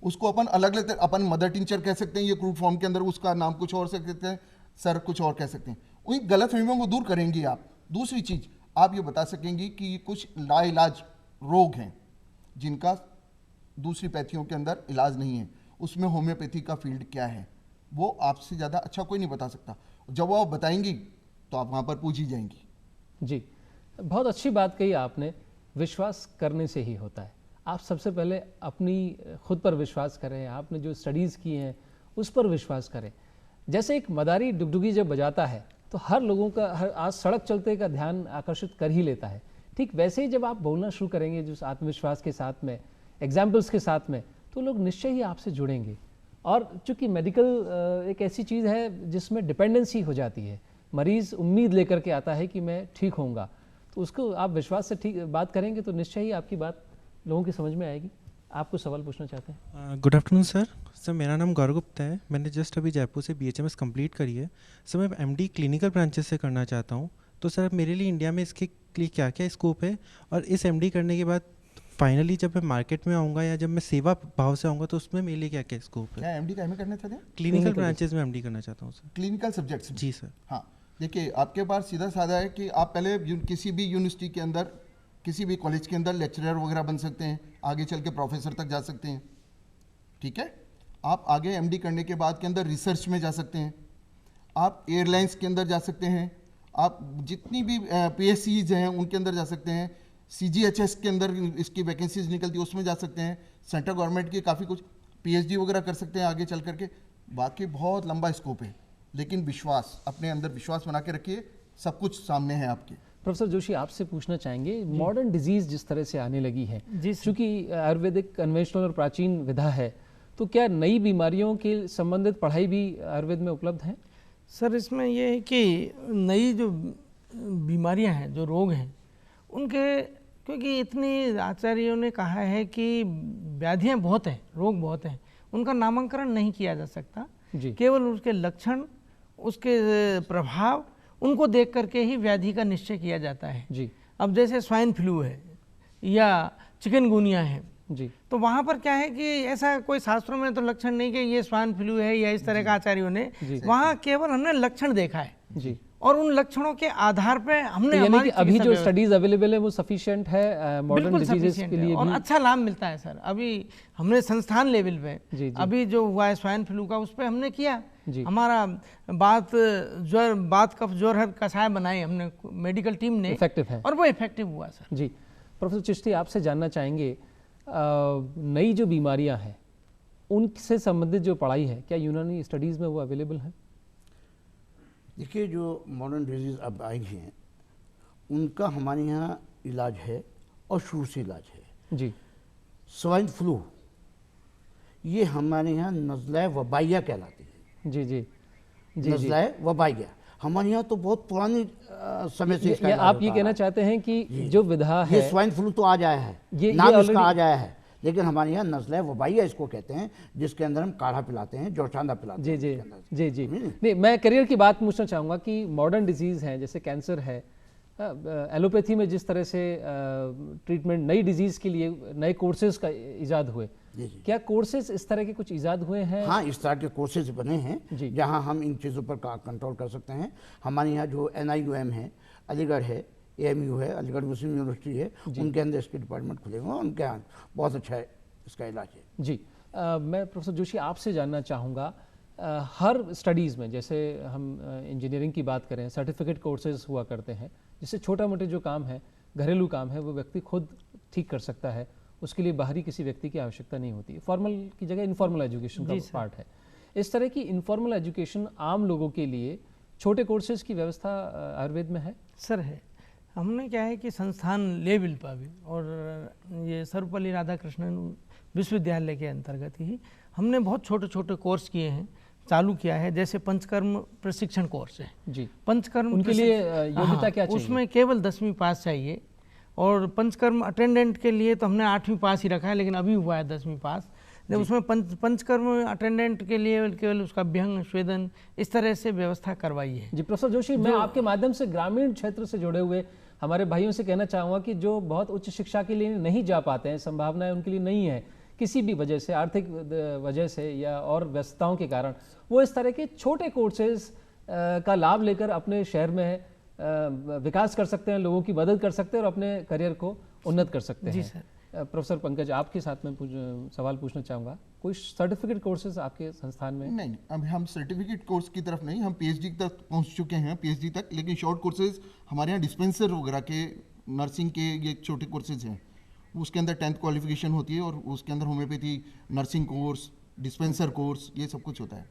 उसको अपन अलग लेते, अपन मदर टिंचर कह सकते हैं, ये क्रूड फॉर्म के अंदर उसका नाम कुछ और सकते हैं, सर कुछ और कह सकते हैं। उन गलतफहमियों को दूर करेंगी आप। दूसरी चीज़ आप ये बता सकेंगी कि कुछ लाइलाज रोग हैं जिनका दूसरी पैथियों के अंदर इलाज नहीं है, उसमें होम्योपैथी का फील्ड क्या है, वो आपसे ज़्यादा अच्छा कोई नहीं बता सकता। जब वो आप बताएंगी तो आप वहाँ पर पूछ ही जाएंगी। जी, बहुत अच्छी बात कही आपने। विश्वास करने से ही होता है। आप सबसे पहले अपनी खुद पर विश्वास करें, आपने जो स्टडीज़ की हैं उस पर विश्वास करें। जैसे एक मदारी डुगडुगी जब बजाता है तो हर लोगों का आज सड़क चलते का ध्यान आकर्षित कर ही लेता है, ठीक वैसे ही जब आप बोलना शुरू करेंगे जो आत्मविश्वास के साथ में, एग्जाम्पल्स के साथ में, तो लोग निश्चय ही आपसे जुड़ेंगे। और चूँकि मेडिकल एक ऐसी चीज़ है जिसमें डिपेंडेंसी हो जाती है, मरीज़ उम्मीद लेकर के आता है कि मैं ठीक होऊंगा, तो उसको आप विश्वास से ठीक बात करेंगे तो निश्चय ही आपकी बात लोगों की समझ में आएगी। आप कुछ सवाल पूछना चाहते हैं? Good afternoon sir. सर मेरा नाम गौरव गुप्ता है, मैंने जस्ट अभी जयपुर से BHMS कंप्लीट करी है। सर मैं MD क्लिनिकल ब्रांचेस से करना चाहता हूँ, तो सर मेरे लिए इंडिया में इसके लिए क्या क्या स्कोप है, और इस MD करने के बाद फाइनली जब मैं मार्केट में आऊँगा या जब मैं सेवा भाव से आऊँगा तो उसमें मेरे लिए क्या क्या स्कोप है? क्या MD क्या में करना चाहते हैं? क्लिनिकल ब्रांचेस में MD करना चाहता हूँ सर। Clinical subjects? जी सर। हाँ देखिए, आपके पास सीधा साधा है कि आप पहले किसी भी यूनिवर्सिटी के अंदर, किसी भी कॉलेज के अंदर लेक्चरर वगैरह बन सकते हैं, आगे चल के प्रोफेसर तक जा सकते हैं, ठीक है। आप आगे MD करने के बाद के अंदर रिसर्च में जा सकते हैं, आप एयरलाइंस के अंदर जा सकते हैं, आप जितनी भी PSCs हैं उनके अंदर जा सकते हैं, CGHS के अंदर इसकी वैकेंसीज निकलती है उसमें जा सकते हैं, सेंट्रल गवर्नमेंट की काफ़ी कुछ PhD वगैरह कर सकते हैं आगे चल करके। बाकी बहुत लंबा स्कोप है, लेकिन विश्वास, अपने अंदर विश्वास बना के रखिए, सब कुछ सामने है आपके। प्रोफेसर जोशी, आपसे पूछना चाहेंगे, मॉडर्न डिजीज़ जिस तरह से आने लगी है, चूँकि आयुर्वेदिक कन्वेंशनल और प्राचीन विधा है, तो क्या नई बीमारियों के संबंधित पढ़ाई भी आयुर्वेद में उपलब्ध है? सर इसमें यह है कि नई जो बीमारियां हैं, जो रोग हैं उनके, क्योंकि इतनी आचार्यों ने कहा है कि व्याधियां बहुत हैं, रोग बहुत हैं, उनका नामांकन नहीं किया जा सकता। केवल उसके लक्षण, उसके प्रभाव, उनको देख करके ही व्याधि का निश्चय किया जाता है जी। अब जैसे स्वाइन फ्लू है या चिकनगुनिया है जी, तो वहाँ पर क्या है कि ऐसा कोई शास्त्रों में तो लक्षण नहीं कि ये स्वाइन फ्लू है या इस तरह का आचार्यों ने, वहाँ केवल हमने लक्षण देखा है जी, और उन लक्षणों के आधार पे हमने, यानी कि अभी जो स्टडीज अवेलेबल है वो सफिशिएंट है मॉडर्न डिजीजेस के लिए और भी, अच्छा लाभ मिलता है सर। अभी हमने संस्थान लेवल पे अभी जो हुआ है स्वाइन फ्लू का, उस पर हमने किया, हमारा बात कफ ज्वर है कषाय बनाए हमने, मेडिकल टीम ने, इफेक्टिव है और वो इफेक्टिव हुआ सर जी। प्रोफेसर चिश्ती, आपसे जानना चाहेंगे, नई जो बीमारियां हैं उनसे संबंधित जो पढ़ाई है, क्या यूनानी स्टडीज़ में वो अवेलेबल है? देखिए, जो मॉडर्न डिजीज़ अब आई हैं उनका हमारे यहाँ इलाज है और शुरू से इलाज है जी। स्वाइन फ्लू ये हमारे यहाँ नज़ला वबाइया कहलाती है जी जी, नज़ला वबाइया हमारे यहाँ तो बहुत पुरानी समय से इसका आप ये कहना चाहते हैं कि जो विधा है, ये स्वाइन फ्लू तो आज आया है, नाम इसका आज आया है, लेकिन हमारे यहाँ नज़ला वबाइया इसको कहते हैं, जिसके अंदर हम काढ़ा पिलाते हैं, जोशांदा पिलाते हैं। जी जी जी जी। नहीं, मैं करियर की बात पूछना चाहूँगा कि मॉडर्न डिजीज़ हैं जैसे कैंसर है एलोपैथी में जिस तरह से ट्रीटमेंट नई डिजीज़ के लिए नए कोर्सेज का इजाद हुए, क्या कोर्सेज इस तरह के कुछ इजाद हुए हैं? हाँ, इस तरह के कोर्सेज बने हैं जहाँ हम इन चीज़ों पर कंट्रोल कर सकते हैं। हमारे यहाँ जो NIUM है, अलीगढ़ है, AMU है, अलीगढ़ मुस्लिम यूनिवर्सिटी है, उनके अंदर इसके डिपार्टमेंट खुले हुए हैं, उनके यहाँ बहुत अच्छा इसका इलाज है। जी, मैं प्रोफेसर जोशी आपसे जानना चाहूँगा, हर स्टडीज़ में जैसे हम इंजीनियरिंग की बात करें, सर्टिफिकेट कोर्सेज हुआ करते हैं, जिससे छोटा मोटे जो काम है, घरेलू काम है, वो व्यक्ति खुद ठीक कर सकता है, उसके लिए बाहरी किसी व्यक्ति की आवश्यकता नहीं होती। फॉर्मल की जगह इनफॉर्मल एजुकेशन का पार्ट है। इस तरह की इनफॉर्मल एजुकेशन आम लोगों के लिए छोटे कोर्सेज की व्यवस्था आयुर्वेद में है? सर है। हमने क्या है कि संस्थान लेवल पर भी, और ये सर्वपल्ली राधाकृष्णन विश्वविद्यालय के अंतर्गत ही हमने बहुत छोटे छोटे कोर्स किए हैं, चालू किया है। जैसे पंचकर्म प्रशिक्षण कोर्स है जी, पंचकर्म उनके लिए योग्यता क्या चाहिए? उसमें केवल 10वीं पास चाहिए, और पंचकर्म अटेंडेंट के लिए तो हमने 8वीं पास ही रखा है, लेकिन अभी हुआ है 10वीं पास। जब उसमें पंचकर्म अटेंडेंट के लिए केवल उसका अभ्यंग स्वेदन इस तरह से व्यवस्था करवाई है। जी प्रोफेसर जोशी, मैं आपके माध्यम से ग्रामीण क्षेत्र से जुड़े हुए हमारे भाइयों से कहना चाहूँगा कि जो बहुत उच्च शिक्षा के लिए नहीं जा पाते हैं, संभावनाएं उनके लिए नहीं है किसी भी वजह से, आर्थिक वजह से या और व्यस्तताओं के कारण, वो इस तरह के छोटे कोर्सेज का लाभ लेकर अपने शहर में विकास कर सकते हैं, लोगों की मदद कर सकते हैं और अपने करियर को उन्नत कर सकते हैं। जी सर। प्रोफेसर पंकज, आपके साथ में सवाल पूछना चाहूँगा, कोई सर्टिफिकेट कोर्सेज आपके संस्थान में? नहीं, अभी हम सर्टिफिकेट कोर्स की तरफ नहीं, हम PhD तक पहुँच चुके हैं, PhD तक, लेकिन शॉर्ट कोर्सेज हमारे यहाँ डिस्पेंसर वगैरह के, नर्सिंग के ये छोटे कोर्सेज हैं, उसके अंदर 10th क्वालिफिकेशन होती है, और उसके अंदर homeopathy nursing course, dispenser course, ये सब कुछ होता है।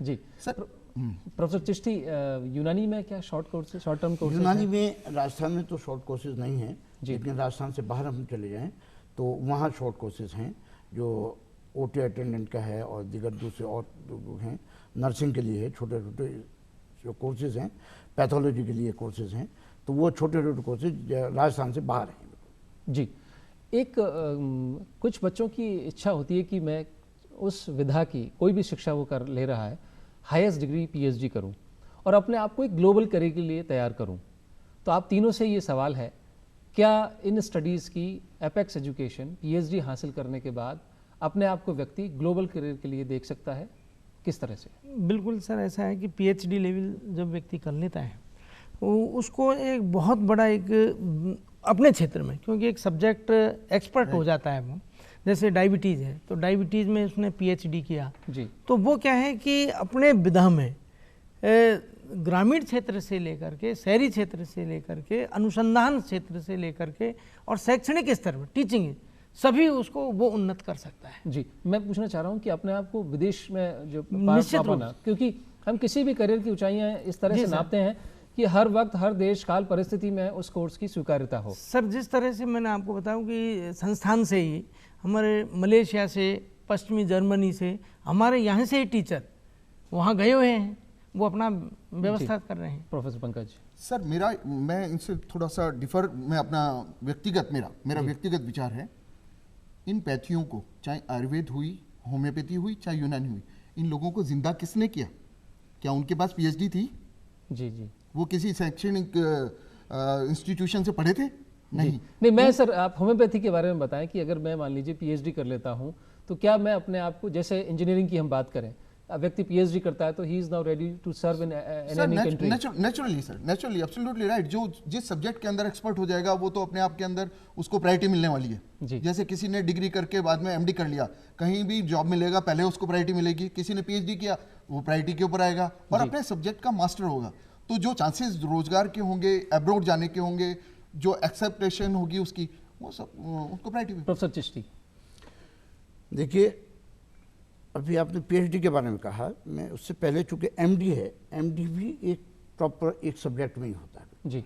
जी सर। प्रोफेसर चिश्ती, यूनानी में क्या short courses, short term courses? यूनानी में राजस्थान में तो शॉर्ट कोर्सेज नहीं हैं, लेकिन राजस्थान से बाहर हम चले जाएं तो वहाँ शॉर्ट कोर्सेज हैं, जो OT अटेंडेंट का है और दीगर दूसरे और हैं, नर्सिंग के लिए है, छोटे छोटे जो कोर्सेज हैं, पैथोलॉजी के लिए कोर्सेज हैं, तो वो छोटे छोटे कोर्सेज राजस्थान से बाहर हैं। जी, एक कुछ बच्चों की इच्छा होती है कि मैं उस विधा की कोई भी शिक्षा वो कर ले रहा है, हाईएस्ट डिग्री PhD करूं और अपने आप को एक ग्लोबल करियर के लिए तैयार करूं। तो आप तीनों से ये सवाल है, क्या इन स्टडीज़ की एपेक्स एजुकेशन PhD हासिल करने के बाद अपने आप को व्यक्ति ग्लोबल करियर के लिए देख सकता है? किस तरह से? बिल्कुल सर, ऐसा है कि PhD लेवल जब व्यक्ति कर लेता है, उसको एक बहुत बड़ा एक अपने क्षेत्र में, क्योंकि एक सब्जेक्ट एक्सपर्ट हो जाता है वो। जैसे डायबिटीज़ है, तो डायबिटीज़ में उसने PhD किया जी, तो वो क्या है कि अपने विधा में ग्रामीण क्षेत्र से लेकर के, शहरी क्षेत्र से लेकर के, अनुसंधान क्षेत्र से लेकर के और शैक्षणिक स्तर पर टीचिंग, सभी उसको वो उन्नत कर सकता है। जी, मैं पूछना चाह रहा हूँ कि अपने आप को विदेश में जो निश्चित रूप से, क्योंकि हम किसी भी करियर की ऊंचाइयाँ इस तरह से नापते हैं कि हर वक्त, हर देश काल परिस्थिति में उस कोर्स की स्वीकार्यता हो। सर, जिस तरह से मैंने आपको बताऊं कि संस्थान से ही हमारे मलेशिया से, पश्चिमी जर्मनी से, हमारे यहाँ से ही टीचर वहाँ गए हुए हैं, वो अपना व्यवस्था कर रहे हैं। प्रोफेसर पंकज सर, मैं इनसे थोड़ा सा डिफर, मैं अपना व्यक्तिगत मेरा व्यक्तिगत विचार है, इन पैथियों को, चाहे आयुर्वेद हुई, होम्योपैथी हुई, चाहे यूनानी हुई, इन लोगों को जिंदा किसने किया? क्या उनके पास PhD थी? जी जी, वो किसी शैक्षणिक इंस्टीट्यूशन से पढ़े थे? नहीं, मैं सर, आप होम्योपैथी के बारे में बताएं कि अगर मैं मान लीजिए PhD कर लेता हूं, तो क्या मैं अपने आप को, जैसे इंजीनियरिंग की हम बात करें, व्यक्ति PhD करता है तो he is now ready to serve in any country? Naturally sir, naturally, absolutely right. जो जिस सब्जेक्ट के अंदर एक्सपर्ट हो जाएगा वो तो अपने आप के अंदर उसको प्रायोरिटी मिलने वाली है। जैसे किसी ने डिग्री करके बाद में MD कर लिया, कहीं भी जॉब मिलेगा पहले उसको प्रायोरिटी मिलेगी। किसी ने PhD किया, वो प्रायोरिटी के ऊपर आएगा और अपने सब्जेक्ट का मास्टर होगा, तो जो चांसेस रोजगार के होंगे, अब्रॉड जाने के होंगे, जो एक्सेप्टेशन होगी उसकी, वो सब उसको प्रायोरिटी। प्रोफेसर चिश्ती, देखिए, अभी आपने PhD के बारे में कहा, मैं उससे पहले चूंकि MD है, MD भी एक प्रॉपर एक सब्जेक्ट में ही होता है जी,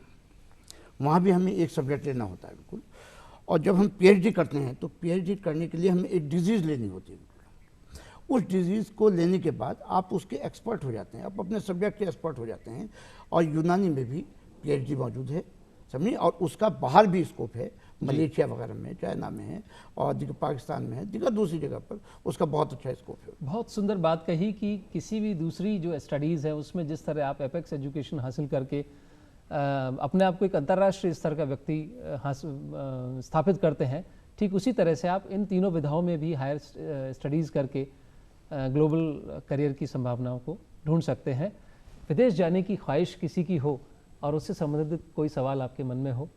वहाँ भी हमें एक सब्जेक्ट लेना होता है बिल्कुल। और जब हम PhD करते हैं तो PhD करने के लिए हमें एक डिजीज़ लेनी होती है। उस डिजीज़ को लेने के बाद आप उसके एक्सपर्ट हो जाते हैं, आप अपने सब्जेक्ट के एक्सपर्ट हो जाते हैं। और यूनानी में भी PhD मौजूद है, समझिए, और उसका बाहर भी स्कोप है, मलेशिया वगैरह में, चाइना में है, और दिगर पाकिस्तान में है, दिगर दूसरी जगह पर उसका बहुत अच्छा स्कोप है। बहुत सुंदर बात कही कि किसी भी दूसरी जो स्टडीज़ है उसमें जिस तरह आप एपेक्स एजुकेशन हासिल करके अपने आप को एक अंतर्राष्ट्रीय स्तर का व्यक्ति स्थापित करते हैं, ठीक उसी तरह से आप इन तीनों विधाओं में भी हायर स्टडीज़ करके ग्लोबल करियर की संभावनाओं को ढूंढ सकते हैं। विदेश जाने की ख्वाहिश किसी की हो और उससे संबंधित कोई सवाल आपके मन में हो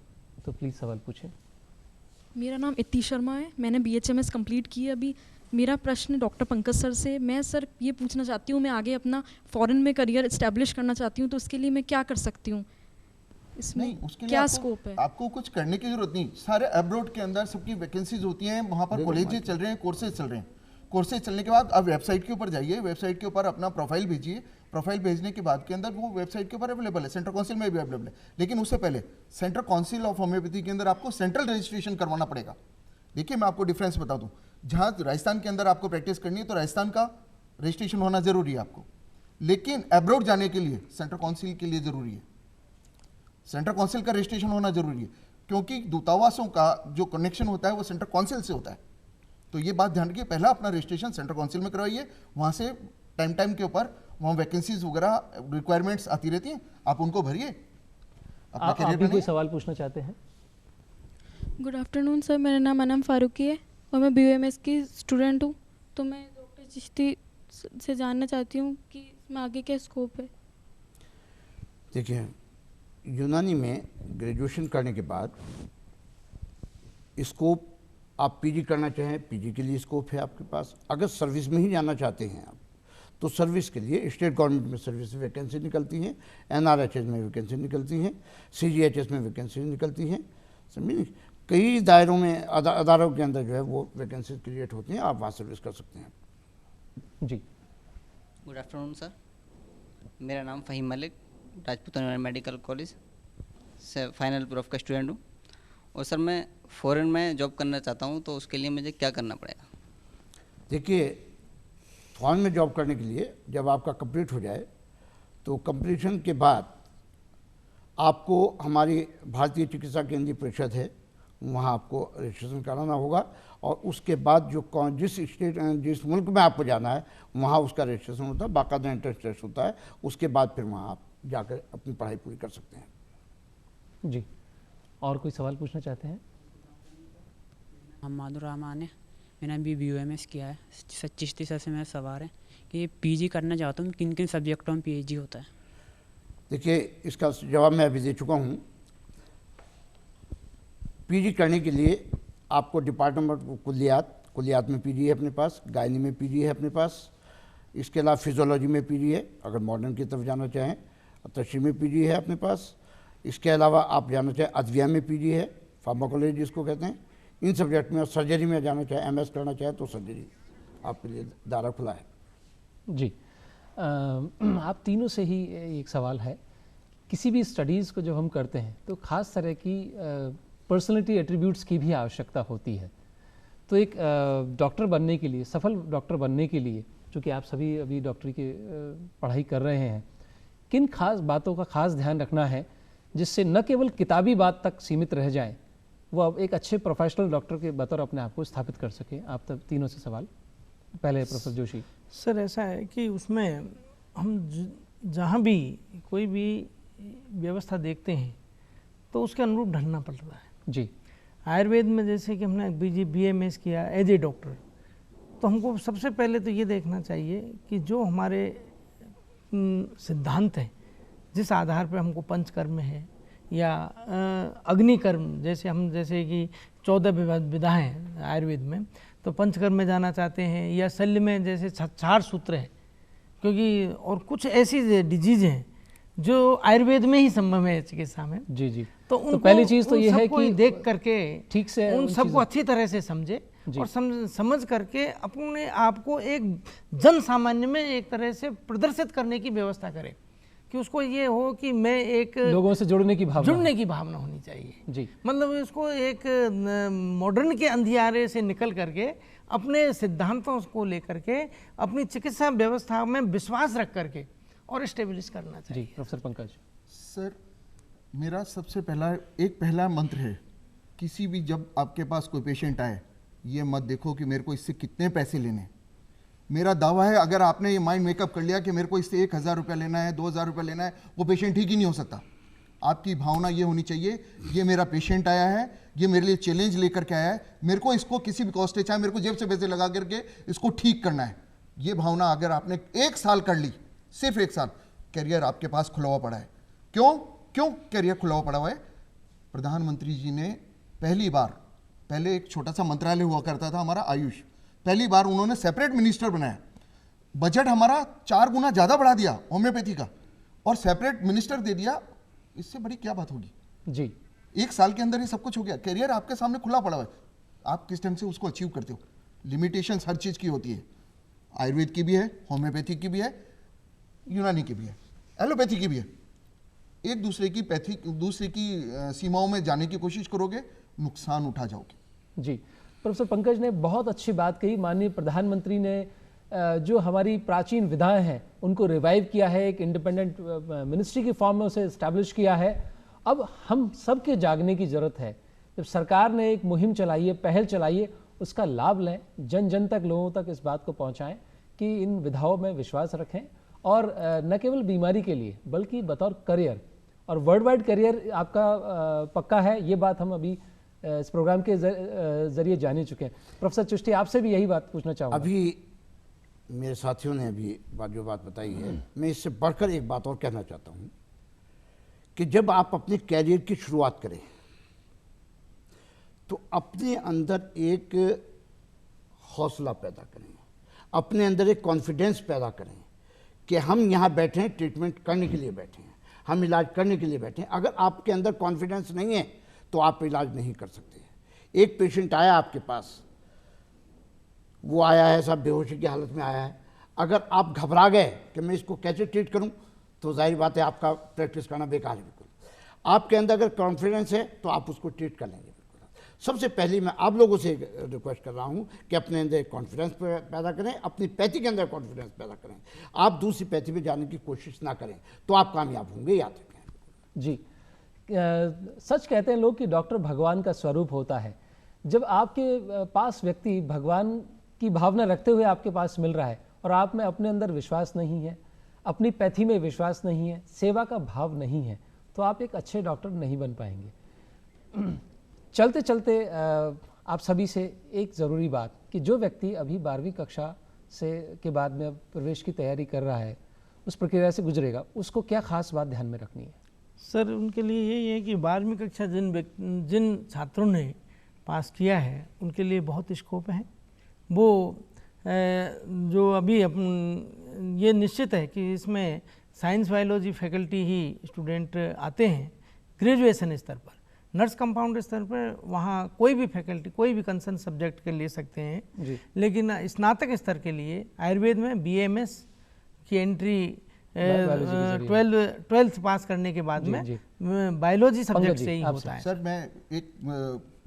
तो प्लीज़ सवाल पूछें। मेरा नाम इति शर्मा है, मैंने BHMS कंप्लीट की है अभी। मेरा प्रश्न डॉक्टर पंकज सर से, मैं सर ये पूछना चाहती हूँ, मैं आगे अपना फॉरेन में करियर इस्टेब्लिश करना चाहती हूँ, तो उसके लिए मैं क्या कर सकती हूँ, इसमें नहीं, उसके लिए क्या स्कोप है? आपको कुछ करने की जरूरत नहीं। सारे अब्रॉड के अंदर सबकी वैकेंसीज होती हैं, वहाँ पर कॉलेजेस चल रहे हैं, कोर्सेज चल रहे हैं। कोर्सेज चलने के बाद आप वेबसाइट के ऊपर जाइए, वेबसाइट के ऊपर अपना प्रोफाइल भेजिए। प्रोफाइल भेजने के बाद के अंदर वो वेबसाइट के ऊपर अवेलेबल है, सेंट्रल काउंसिल में भी अवेलेबल है। लेकिन उससे पहले सेंट्रल काउंसिल ऑफ होम्योपैथी के अंदर आपको सेंट्रल रजिस्ट्रेशन करवाना पड़ेगा। देखिए मैं आपको डिफरेंस बता दूं, जहाँ राजस्थान के अंदर आपको प्रैक्टिस करनी है तो राजस्थान का रजिस्ट्रेशन होना जरूरी है आपको, लेकिन अब्रॉड जाने के लिए सेंट्रल काउंसिल के लिए जरूरी है, सेंट्रल काउंसिल का रजिस्ट्रेशन होना जरूरी है, क्योंकि दूतावासों का जो कनेक्शन होता है वो सेंट्रल काउंसिल से होता है। तो ये बात ध्यान रखिए, पहला अपना रजिस्ट्रेशन सेंट्रल काउंसिल में करवाइए, वहाँ से टाइम के ऊपर वहाँ वैकेंसीज वगैरह रिक्वायरमेंट्स आती रहती हैं, आप उनको भरिए। आप भी कोई सवाल पूछना चाहते हैं? गुड आफ्टरनून सर, मेरा नाम अनम फारूकी है और मैं BUMS की स्टूडेंट हूँ। तो मैं डॉक्टर चिश्ती से जानना चाहती हूँ कि इसमें आगे क्या स्कोप है। देखिए, यूनानी में ग्रेजुएशन करने के बाद स्कोप, आप PG करना चाहें PG के लिए स्कोप है आपके पास। अगर सर्विस में ही जाना चाहते हैं आप तो सर्विस के लिए स्टेट गवर्नमेंट में सर्विस वैकेंसी निकलती हैं, NRHS में वैकेंसी निकलती हैं, CGHS में वैकेंसी निकलती हैं, समझिए। कई दायरों में अदारों के अंदर जो है वो वैकेंसी क्रिएट होती हैं, आप वहाँ सर्विस कर सकते हैं। जी, गुड आफ्टरनून सर, मेरा नाम फ़हीम मलिक, राजपूताना मेडिकल कॉलेज से फाइनल प्रूफ का स्टूडेंट हूँ और सर मैं फ़ॉरेन में जॉब करना चाहता हूँ, तो उसके लिए मुझे क्या करना पड़ेगा? देखिए, फॉरेन में जॉब करने के लिए जब आपका कंप्लीट हो जाए तो कंप्लीशन के बाद आपको हमारी भारतीय चिकित्सा केंद्रीय परिषद है, वहाँ आपको रजिस्ट्रेशन कराना होगा और उसके बाद जो जिस मुल्क में आपको जाना है वहाँ उसका रजिस्ट्रेशन होता है, बाकायदा एंट्रेंस टेस्ट होता है, उसके बाद फिर वहाँ आप जाकर अपनी पढ़ाई पूरी कर सकते हैं। जी, और कोई सवाल पूछना चाहते हैं? मोहम्मद रहमान है, मैंने अभी BUMS किया है। चिश्ती सर से मेरा सवाल है कि PG करना चाहता हूँ, किन किन सब्जेक्टों में PG होता है? देखिए, इसका जवाब मैं अभी दे चुका हूँ। PG करने के लिए आपको डिपार्टमेंट कुलियात में PG है अपने पास, गायनी में PG है अपने पास, इसके अलावा फिजियोलॉजी में PG है, अगर मॉडर्न की तरफ जाना चाहें, तशरीह में PG है अपने पास। इसके अलावा आप जाना चाहें अद्विया में PG है, फार्माकोलॉजी जिसको कहते हैं, इन सब्जेक्ट में। और सर्जरी में जाना चाहें, MS करना चाहें तो सर्जरी आपके लिए दायरा खुला है। जी, आप तीनों से ही एक सवाल है, किसी भी स्टडीज़ को जब हम करते हैं तो ख़ास तरह की पर्सनैलिटी एट्रीब्यूट्स की भी आवश्यकता होती है। तो एक डॉक्टर बनने के लिए, सफल डॉक्टर बनने के लिए, चूँकि आप सभी अभी डॉक्टरी की पढ़ाई कर रहे हैं, किन खास बातों का खास ध्यान रखना है जिससे न केवल किताबी बात तक सीमित रह जाए, वो अब एक अच्छे प्रोफेशनल डॉक्टर के बतौर अपने आप को स्थापित कर सके? आप तब तीनों से सवाल। पहले प्रोफेसर जोशी। सर, ऐसा है कि उसमें हम जहाँ भी कोई भी व्यवस्था देखते हैं तो उसके अनुरूप ढलना पड़ता है। जी, आयुर्वेद में जैसे कि हमने BMS किया एज ए डॉक्टर, तो हमको सबसे पहले तो ये देखना चाहिए कि जो हमारे सिद्धांत हैं, जिस आधार पर हमको पंचकर्म है या अग्निकर्म, जैसे कि 14 विधाएँ हैं आयुर्वेद में, तो पंचकर्म में जाना चाहते हैं, या शल्य में जैसे 4 सूत्र है, क्योंकि और कुछ ऐसी डिजीज हैं जो आयुर्वेद में ही संभव है चिकित्सा में। जी। तो पहली चीज़ तो ये है कि देख करके ठीक से उन सबको अच्छी तरह से समझे और समझ करके अपने आप को एक जन सामान्य में एक तरह से प्रदर्शित करने की व्यवस्था करें कि उसको ये हो कि मैं एक लोगों से जुड़ने की भावना होनी चाहिए। जी, मतलब इसको एक मॉडर्न के अंधियारे से निकल करके अपने सिद्धांतों को लेकर के अपनी चिकित्सा व्यवस्था में विश्वास रख करके और स्टेब्लिश करना चाहिए। जी, प्रोफेसर पंकज। सर, मेरा सबसे पहला मंत्र है, किसी भी जब आपके पास कोई पेशेंट आए, ये मत देखो कि मेरे को इससे कितने पैसे लेने। मेरा दावा है, अगर आपने ये माइंड मेकअप कर लिया कि मेरे को इससे 1000 रुपया लेना है, 2000 रुपया लेना है, वो पेशेंट ठीक ही नहीं हो सकता। आपकी भावना ये होनी चाहिए, ये मेरा पेशेंट आया है, ये मेरे लिए चैलेंज लेकर के आया है, मेरे को इसको किसी भी कॉस्ट, चाहे मेरे को जेब से पैसे लगा करके इसको ठीक करना है। ये भावना अगर आपने 1 साल कर ली, सिर्फ 1 साल, करियर आपके पास खुला हुआ पड़ा है। क्यों करियर खुला हुआ पड़ा हुआ है? प्रधानमंत्री जी ने पहली बार, पहले एक छोटा सा मंत्रालय हुआ करता था हमारा आयुष, पहली बार उन्होंने सेपरेट मिनिस्टर बनाया, बजट हमारा 4 गुना ज़्यादा बढ़ा दिया होम्योपैथी का, और सेपरेट मिनिस्टर दे दिया। इससे बड़ी क्या बात होगी जी? 1 साल के अंदर ये सब कुछ हो गया। करियर आपके सामने खुला पड़ा हुआ है, आप किस ढंग से उसको अचीव करते हो। लिमिटेशंस हर चीज़ की होती है, आयुर्वेद की भी है, होम्योपैथी की भी है, यूनानी की भी है, एलोपैथी की भी है। एक दूसरे की सीमाओं में जाने की कोशिश करोगे, नुकसान उठा जाओगे। जी, प्रोफेसर पंकज ने बहुत अच्छी बात कही। माननीय प्रधानमंत्री ने जो हमारी प्राचीन विधाएं हैं उनको रिवाइव किया है, एक इंडिपेंडेंट मिनिस्ट्री की फॉर्म में उसे इस्टेब्लिश किया है। अब हम सब के जागने की ज़रूरत है। जब सरकार ने एक मुहिम चलाई है, पहल चलाई है, उसका लाभ लें, जन जन तक, लोगों तक इस बात को पहुंचाएं कि इन विधाओं में विश्वास रखें, और न केवल बीमारी के लिए बल्कि बतौर करियर, और वर्ल्ड वाइड करियर आपका पक्का है। ये बात हम अभी इस प्रोग्राम के जरिए जान ही चुके हैं। प्रोफेसर चिश्ती, आपसे भी यही बात पूछना चाहूँगा। अभी मेरे साथियों ने अभी जो बात बताई है, मैं इससे बढ़कर एक बात और कहना चाहता हूँ कि जब आप अपने कैरियर की शुरुआत करें तो अपने अंदर एक हौसला पैदा करें, अपने अंदर एक कॉन्फिडेंस पैदा करें कि हम यहाँ बैठे हैं ट्रीटमेंट करने के लिए बैठे हैं, हम इलाज करने के लिए बैठे हैं। अगर आपके अंदर कॉन्फिडेंस नहीं है तो आप इलाज नहीं कर सकते। एक पेशेंट आया आपके पास, वो आया है सब बेहोशी की हालत में आया है, अगर आप घबरा गए कि मैं इसको कैसे ट्रीट करूं, तो जाहिर बात है आपका प्रैक्टिस करना बेकार है। बिल्कुल आपके अंदर अगर कॉन्फिडेंस है तो आप उसको ट्रीट कर लेंगे। बिल्कुल सबसे पहले मैं आप लोगों से रिक्वेस्ट कर रहा हूं कि अपने अंदर कॉन्फिडेंस पैदा करें, अपनी पैथी के अंदर कॉन्फिडेंस पैदा करें। आप दूसरी पैथी में जाने की कोशिश ना करें तो आप कामयाब होंगे, याद रखें। जी, सच कहते हैं लोग कि डॉक्टर भगवान का स्वरूप होता है। जब आपके पास व्यक्ति भगवान की भावना रखते हुए आपके पास मिल रहा है और आप में अपने अंदर विश्वास नहीं है, अपनी पैथी में विश्वास नहीं है, सेवा का भाव नहीं है, तो आप एक अच्छे डॉक्टर नहीं बन पाएंगे। चलते चलते आप सभी से एक ज़रूरी बात कि जो व्यक्ति अभी 12वीं कक्षा से के बाद में प्रवेश की तैयारी कर रहा है, उस प्रक्रिया से गुजरेगा, उसको क्या खास बात ध्यान में रखनी है? सर, उनके लिए यही है कि 12वीं कक्षा जिन छात्रों ने पास किया है उनके लिए बहुत स्कोप है। वो जो अभी ये निश्चित है कि इसमें साइंस बायोलॉजी फैकल्टी ही स्टूडेंट आते हैं ग्रेजुएशन स्तर पर। नर्स कंपाउंड स्तर पर वहाँ कोई भी फैकल्टी कोई भी कंसर्न सब्जेक्ट के ले सकते हैं, लेकिन स्नातक स्तर के लिए आयुर्वेद में BAMS की एंट्री 12th पास करने के बाद में बायोलॉजी सब्जेक्ट से ही होता है। सर, मैं एक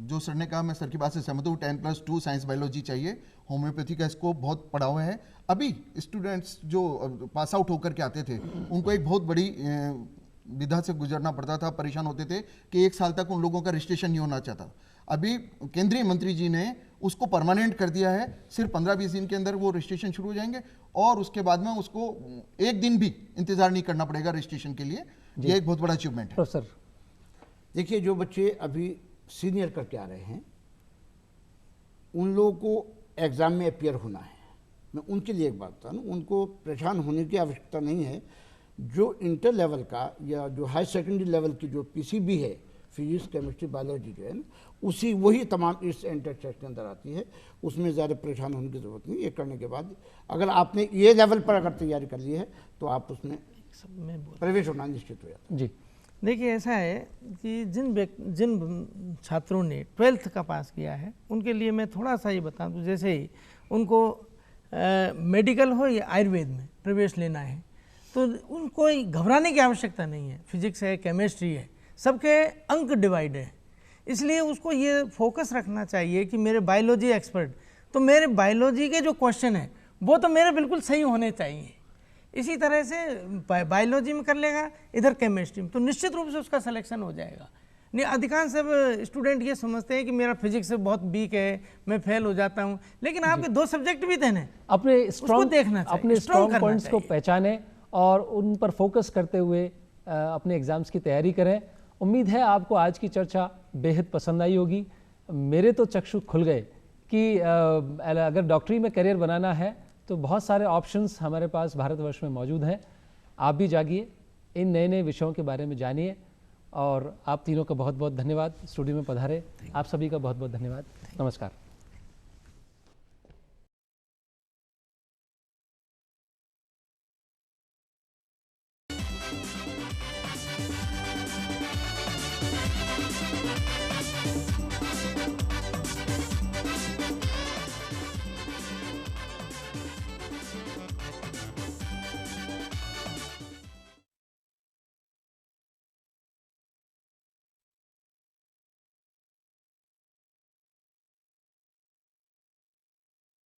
जो सर ने कहा, मैं सर की बात से सहमत हूँ। 10+2 साइंस बायोलॉजी चाहिए। होम्योपैथी का स्कोप बहुत पड़ा हुआ है। अभी स्टूडेंट्स जो पास आउट होकर के आते थे उनको एक बहुत बड़ी विधा से गुजरना पड़ता था, परेशान होते थे कि 1 साल तक उन लोगों का रजिस्ट्रेशन नहीं होना चाहता। अभी केंद्रीय मंत्री जी ने उसको परमानेंट कर दिया है। सिर्फ 15-20 दिन के अंदर वो रजिस्ट्रेशन शुरू हो जाएंगे और उसके बाद में उसको 1 दिन भी इंतजार नहीं करना पड़ेगा रजिस्ट्रेशन के लिए। ये एक बहुत बड़ा अचीवमेंट है। सर देखिए, जो बच्चे अभी सीनियर करके आ रहे हैं उन लोगों को एग्ज़ाम में अपियर होना है। मैं उनके लिए एक बात बता दूँ, उनको परेशान होने की आवश्यकता नहीं है। जो इंटर लेवल का या जो हाई सेकेंडरी लेवल की जो PCB है, फिजिक्स केमिस्ट्री बायोलॉजी जो है ना, वही तमाम इस एंटर टेस्ट के अंदर आती है। उसमें ज़्यादा परेशान होने की ज़रूरत नहीं। ये करने के बाद अगर आपने ये लेवल पर अगर तैयारी कर ली है तो आप उसमें प्रवेश होना निश्चित हो जाता है। जी, देखिए ऐसा है कि जिन छात्रों ने 12th का पास किया है उनके लिए मैं थोड़ा सा ये बता दूँ, जैसे ही उनको मेडिकल हो या आयुर्वेद में प्रवेश लेना है तो उनको घबराने की आवश्यकता नहीं है। फिजिक्स है, केमिस्ट्री है, सबके अंक डिवाइड है, इसलिए उसको ये फोकस रखना चाहिए कि मेरे बायोलॉजी एक्सपर्ट, तो मेरे बायोलॉजी के जो क्वेश्चन हैं वो तो मेरे बिल्कुल सही होने चाहिए। इसी तरह से बायोलॉजी में कर लेगा, इधर केमिस्ट्री में, तो निश्चित रूप से उसका सिलेक्शन हो जाएगा। नहीं, अधिकांश सब स्टूडेंट ये समझते हैं कि मेरा फिजिक्स बहुत वीक है, मैं फेल हो जाता हूँ, लेकिन आपके 2 सब्जेक्ट भी देने, अपने स्ट्रॉन्ग देखना चाहिए, अपने स्ट्रॉन्ग पॉइंट्स को पहचाने और उन पर फोकस करते हुए अपने एग्ज़ाम्स की तैयारी करें। उम्मीद है आपको आज की चर्चा बेहद पसंद आई होगी। मेरे तो चक्षु खुल गए कि अगर डॉक्टरी में करियर बनाना है तो बहुत सारे ऑप्शंस हमारे पास भारतवर्ष में मौजूद हैं। आप भी जागिए, इन नए नए विषयों के बारे में जानिए। और आप तीनों का बहुत बहुत धन्यवाद, स्टूडियो में पधारे। आप सभी का बहुत बहुत धन्यवाद। नमस्कार।